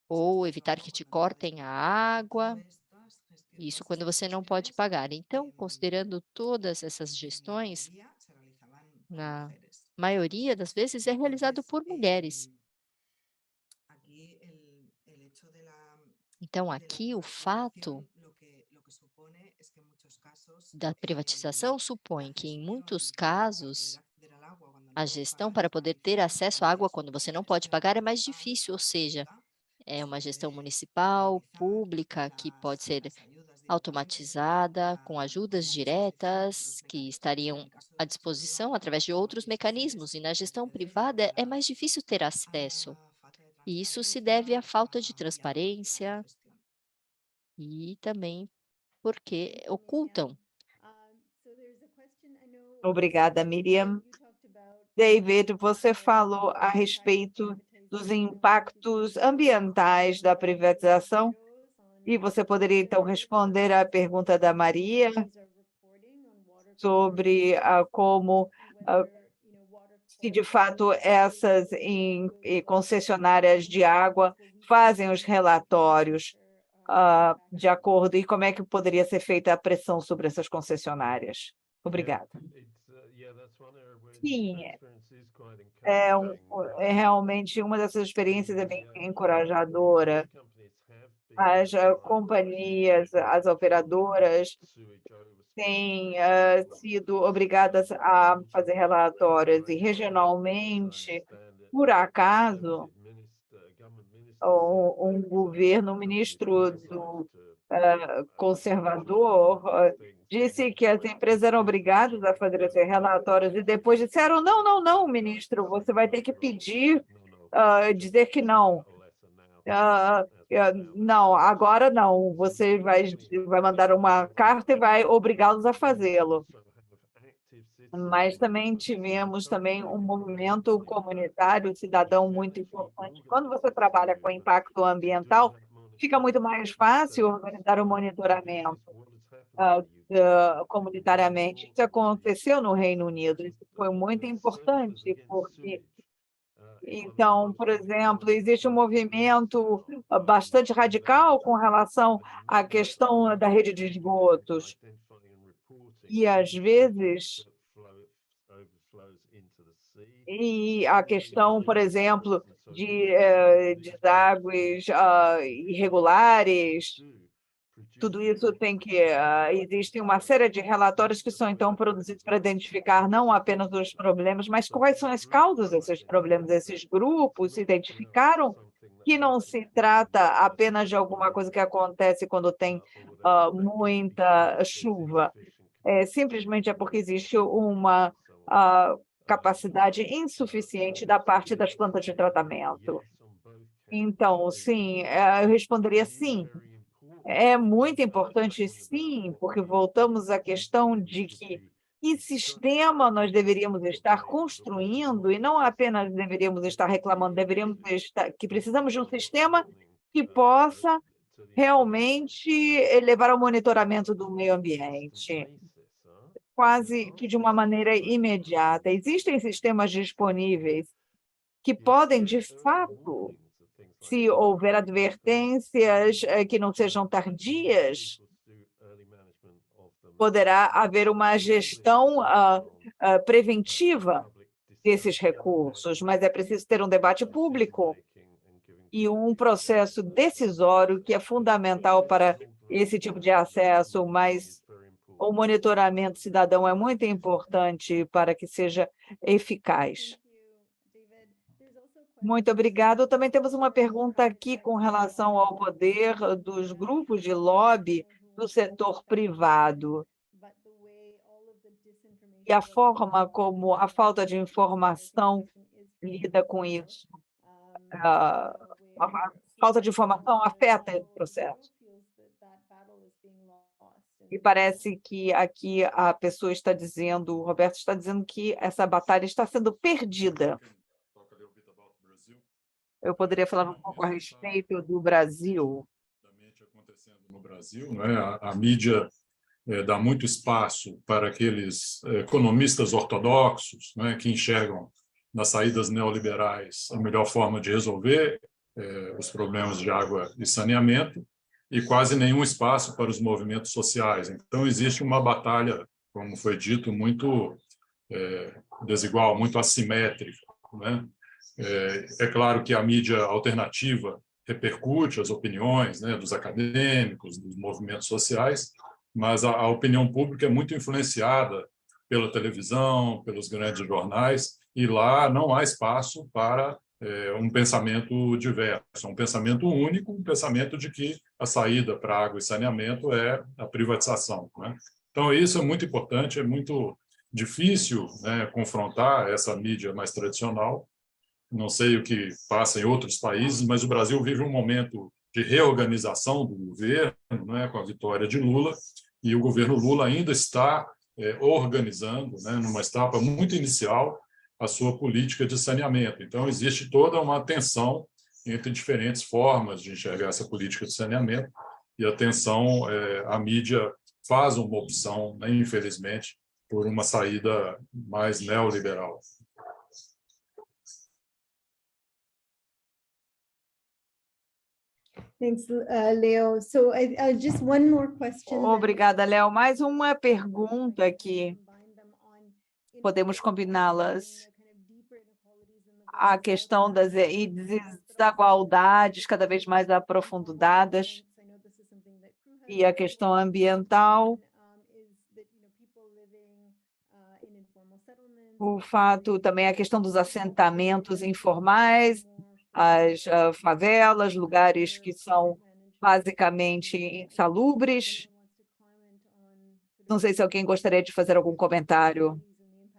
[SPEAKER 7] ou evitar que te cortem a água. Isso quando você não pode pagar. Então, considerando todas essas gestões, na maioria das vezes é realizado por mulheres. Então, aqui o fato da privatização supõe que, em muitos casos, a gestão para poder ter acesso à água quando você não pode pagar é mais difícil, ou seja, é uma gestão municipal, pública, que pode ser automatizada, com ajudas diretas, que estariam à disposição através de outros mecanismos, e na gestão privada é mais difícil ter acesso. E isso se deve à falta de transparência e também porque ocultam.
[SPEAKER 5] Obrigada, Miriam. David, você falou a respeito dos impactos ambientais da privatização e você poderia, então, responder à pergunta da Maria sobre como, se de fato essas concessionárias de água fazem os relatórios de acordo e como é que poderia ser feita a pressão sobre essas concessionárias. Obrigada. Sim, é realmente uma dessas experiências é bem encorajadora. As companhias, as operadoras têm sido obrigadas a fazer relatórios e regionalmente, por acaso, um ministro conservador disse que as empresas eram obrigadas a fazer esses relatórios e depois disseram, não, não, não, ministro, você vai ter que pedir, dizer que não. Não, agora não, você vai mandar uma carta e vai obrigá-los a fazê-lo. Mas também tivemos um movimento comunitário, cidadão muito importante. Quando você trabalha com impacto ambiental, fica muito mais fácil organizar o monitoramento comunitariamente. Isso aconteceu no Reino Unido, isso foi muito importante, porque, então, por exemplo, existe um movimento bastante radical com relação à questão da rede de esgotos, e às vezes a questão, por exemplo, de desagües irregulares, tudo isso tem que... Existem uma série de relatórios que são, então, produzidos para identificar não apenas os problemas, mas quais são as causas desses problemas. Esses grupos identificaram que não se trata apenas de alguma coisa que acontece quando tem muita chuva. Simplesmente é porque existe uma capacidade insuficiente da parte das plantas de tratamento. Então, sim, eu responderia sim. É muito importante, sim, porque voltamos à questão de que sistema nós deveríamos estar construindo e não apenas deveríamos estar reclamando, que precisamos de um sistema que possa realmente levar ao monitoramento do meio ambiente, quase que de uma maneira imediata. Existem sistemas disponíveis que podem, de fato, se houver advertências que não sejam tardias, poderá haver uma gestão preventiva desses recursos, mas é preciso ter um debate público e um processo decisório que é fundamental para esse tipo de acesso, mas o monitoramento cidadão é muito importante para que seja eficaz. Muito obrigado. Também temos uma pergunta aqui com relação ao poder dos grupos de lobby do setor privado e a forma como a falta de informação lida com isso. A falta de informação afeta esse processo. E parece que aqui a pessoa está dizendo, o Roberto está dizendo que essa batalha está sendo perdida. Eu poderia falar um pouco a respeito do Brasil.
[SPEAKER 2] No Brasil, né, a mídia dá muito espaço para aqueles economistas ortodoxos, né, que enxergam nas saídas neoliberais a melhor forma de resolver os problemas de água e saneamento, e quase nenhum espaço para os movimentos sociais. Então, existe uma batalha, como foi dito, muito desigual, muito assimétrica, né? É claro que a mídia alternativa repercute as opiniões, né, dos acadêmicos, dos movimentos sociais, mas a opinião pública é muito influenciada pela televisão, pelos grandes jornais, e lá não há espaço para um pensamento diverso, um pensamento único, um pensamento de que a saída para água e saneamento é a privatização, né? Então, isso é muito importante, é muito difícil, né, confrontar essa mídia mais tradicional. Não sei o que passa em outros países, mas o Brasil vive um momento de reorganização do governo, né, com a vitória de Lula, e o governo Lula ainda está organizando, né, numa etapa muito inicial, a sua política de saneamento. Então, existe toda uma tensão entre diferentes formas de enxergar essa política de saneamento, e a mídia faz uma opção, né, infelizmente, por uma saída mais neoliberal.
[SPEAKER 1] Thanks, Leo. So, just one more question.
[SPEAKER 5] Obrigada, Léo. Mais uma pergunta aqui. Podemos combiná-las. A questão das desigualdades cada vez mais aprofundadas e a questão ambiental. O fato também, a questão dos assentamentos informais, as favelas, lugares que são basicamente insalubres. Não sei se alguém gostaria de fazer algum comentário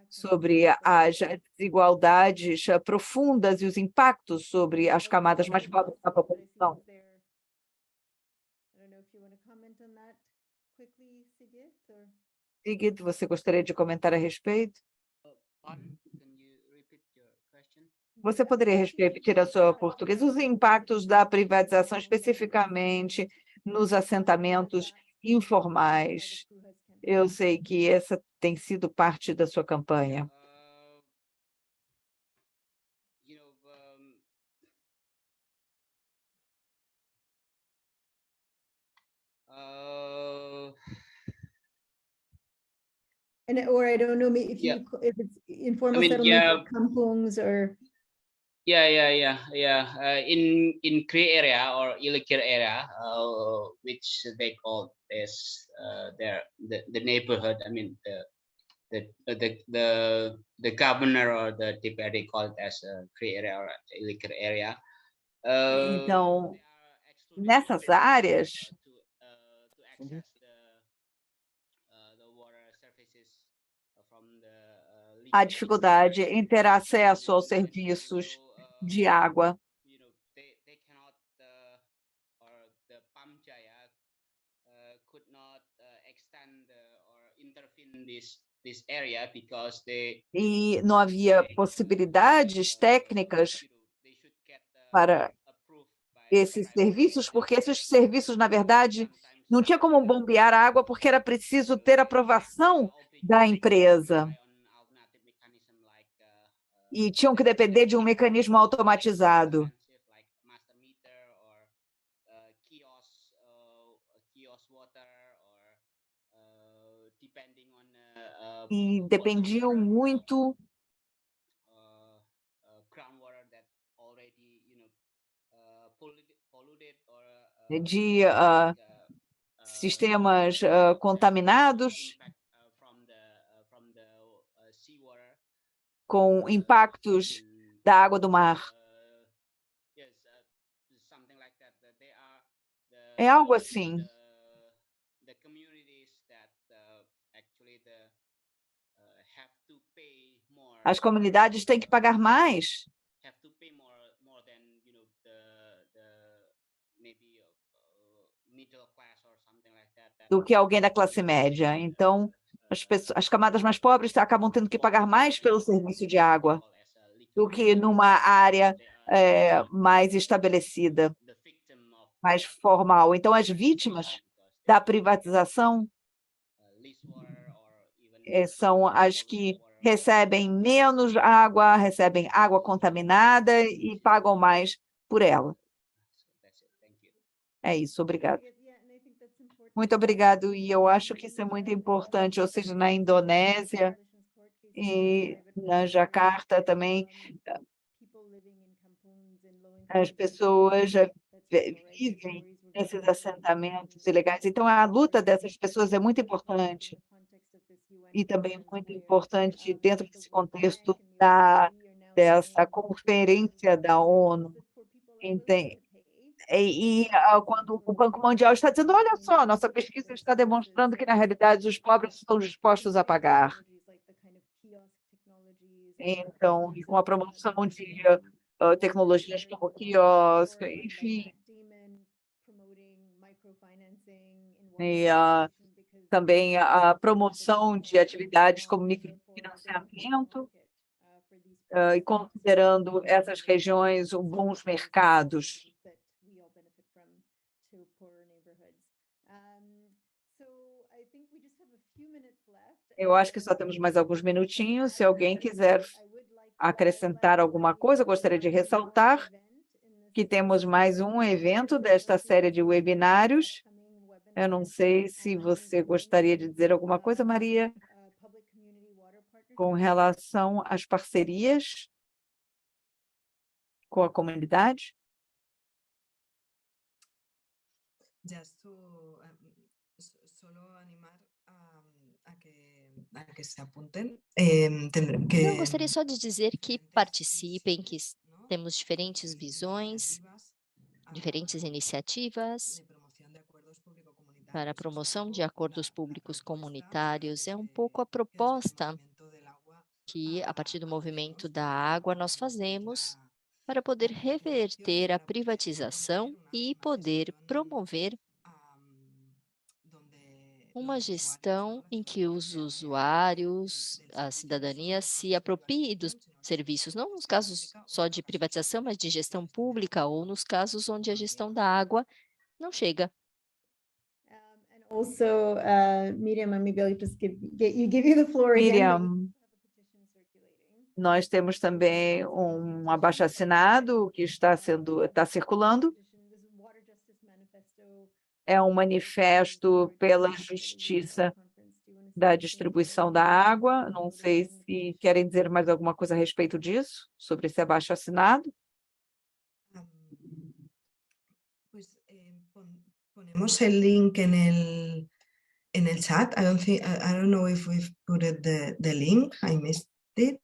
[SPEAKER 5] sobre as desigualdades profundas e os impactos sobre as camadas mais pobres da população. Sigrid, você gostaria de comentar a respeito? Você poderia repetir a sua português? Os impactos da privatização, especificamente nos assentamentos informais. Eu sei que essa tem sido parte da sua campanha.
[SPEAKER 1] Or I don't know if it's informal settlement, kampungs, or
[SPEAKER 9] in gray area or illegal area, which they call as the neighborhood. I mean the governor or the deputy called as a gray area or illegal area.
[SPEAKER 5] Então, nessas áreas, há dificuldade em ter acesso aos serviços de água. E não havia possibilidades técnicas para esses serviços, porque esses serviços, na verdade, não tinha como bombear a água, porque era preciso ter aprovação da empresa. E tinham que depender de um mecanismo automatizado. E dependiam muito de sistemas contaminados, com impactos da água do mar. É algo assim. As comunidades têm que pagar mais do que alguém da classe média. Então, as camadas mais pobres acabam tendo que pagar mais pelo serviço de água do que numa área mais estabelecida, mais formal. Então, as vítimas da privatização são as que recebem menos água, recebem água contaminada e pagam mais por ela. É isso, obrigado. Muito obrigado, e eu acho que isso é muito importante, ou seja, na Indonésia e na Jacarta também, as pessoas já vivem nesses assentamentos ilegais. Então, a luta dessas pessoas é muito importante, e também muito importante dentro desse contexto dessa conferência da ONU. E quando o Banco Mundial está dizendo, olha só, nossa pesquisa está demonstrando que, na realidade, os pobres estão dispostos a pagar. Então, e com a promoção de tecnologias como quiosque, enfim. E também a promoção de atividades como microfinanciamento, e considerando essas regiões bons mercados. Eu acho que só temos mais alguns minutinhos. Se alguém quiser acrescentar alguma coisa, eu gostaria de ressaltar que temos mais um evento desta série de webinários. Eu não sei se você gostaria de dizer alguma coisa, Maria, com relação às parcerias com a comunidade.
[SPEAKER 7] Eu gostaria só de dizer que participem, que temos diferentes visões, diferentes iniciativas para a promoção de acordos públicos comunitários. É um pouco a proposta que, a partir do movimento da água, nós fazemos para poder reverter a privatização e poder promover uma gestão em que os usuários, a cidadania, se aproprie dos serviços, não nos casos só de privatização, mas de gestão pública, ou nos casos onde a gestão da água não chega.
[SPEAKER 1] Also, Miriam, maybe I'll just give you the floor again.
[SPEAKER 5] Miriam, nós temos também um abaixo-assinado que está circulando. É um manifesto pela justiça da distribuição da água. Não sei se querem dizer mais alguma coisa a respeito disso, sobre esse abaixo-assinado.
[SPEAKER 6] Ponemos el link en el chat. I don't know if we've put the link. I missed it.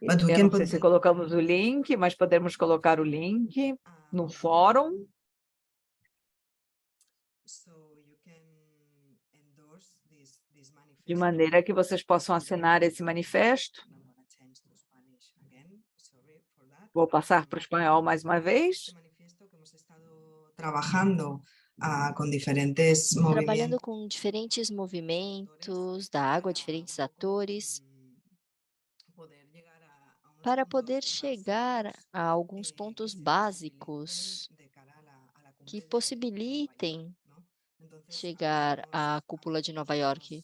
[SPEAKER 6] But we
[SPEAKER 5] Eu
[SPEAKER 6] can
[SPEAKER 5] não sei
[SPEAKER 6] put
[SPEAKER 5] se colocamos o link, mas podemos colocar o link no fórum. De maneira que vocês possam assinar esse manifesto. Vou passar para o espanhol mais uma vez.
[SPEAKER 6] Trabalhando com diferentes
[SPEAKER 7] Trabalhando com diferentes movimentos da água, diferentes atores, para poder chegar a alguns pontos básicos que possibilitem chegar à cúpula de Nova York.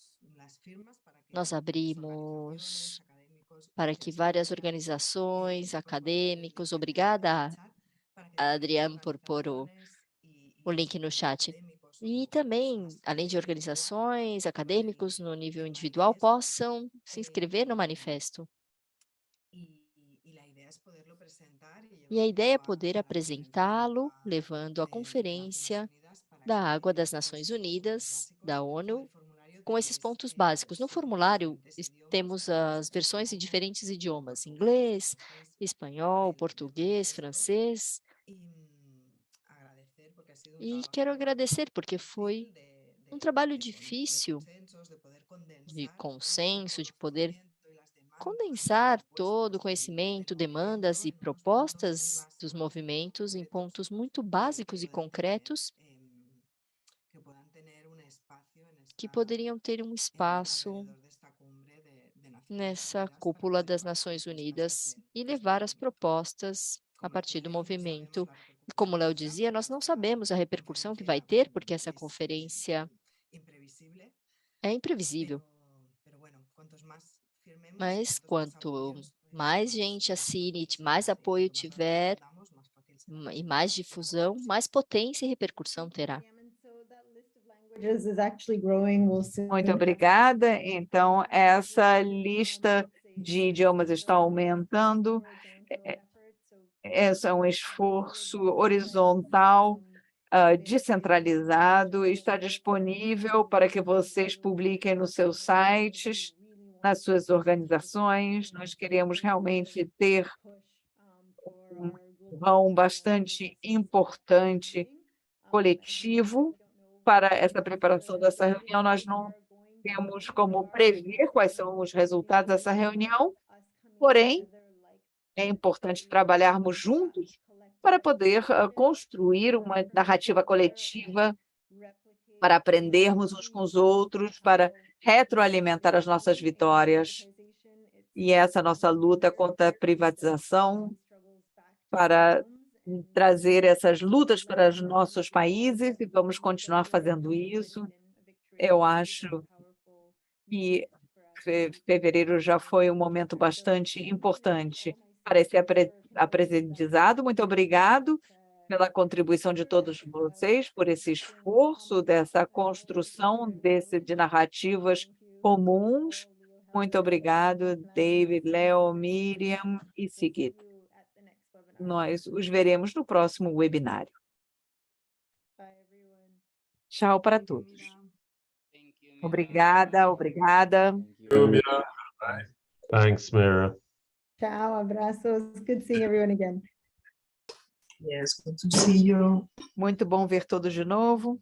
[SPEAKER 7] Nós abrimos para que várias organizações, acadêmicos, obrigada, Adriano, por pôr o link no chat. E também, além de organizações, acadêmicos no nível individual, possam se inscrever no manifesto. E a ideia é poder apresentá-lo, levando à Conferência da Água das Nações Unidas, da ONU, com esses pontos básicos. No formulário, temos as versões em diferentes idiomas: inglês, espanhol, português, francês. E quero agradecer, porque foi um trabalho difícil de consenso, de poder condensar todo o conhecimento, demandas e propostas dos movimentos em pontos muito básicos e concretos que poderiam ter um espaço nessa cúpula das Nações Unidas e levar as propostas a partir do movimento. Como o Léo dizia, nós não sabemos a repercussão que vai ter, porque essa conferência é imprevisível. Mas quanto mais gente assine, mais apoio tiver e mais difusão, mais potência e repercussão terá.
[SPEAKER 5] Muito obrigada. Então, essa lista de idiomas está aumentando. Esse é um esforço horizontal, descentralizado, está disponível para que vocês publiquem nos seus sites, nas suas organizações. Nós queremos realmente ter um empurrão bastante importante, coletivo, para essa preparação dessa reunião. Nós não temos como prever quais são os resultados dessa reunião, porém, é importante trabalharmos juntos para poder construir uma narrativa coletiva, para aprendermos uns com os outros, para retroalimentar as nossas vitórias. E essa nossa luta contra a privatização, para trazer essas lutas para os nossos países, e vamos continuar fazendo isso. Eu acho que fevereiro já foi um momento bastante importante para esse aprendizado. Muito obrigado pela contribuição de todos vocês, por esse esforço dessa construção de narrativas comuns. Muito obrigado, David, Léo, Miriam e Sigrid. Nós os veremos no próximo webinário. Tchau para todos. Obrigada, obrigada.
[SPEAKER 8] Thanks, Mira.
[SPEAKER 1] Tchau, abraços. Good seeing everyone again.
[SPEAKER 6] Yes, good to see you.
[SPEAKER 5] Muito bom ver todos de novo.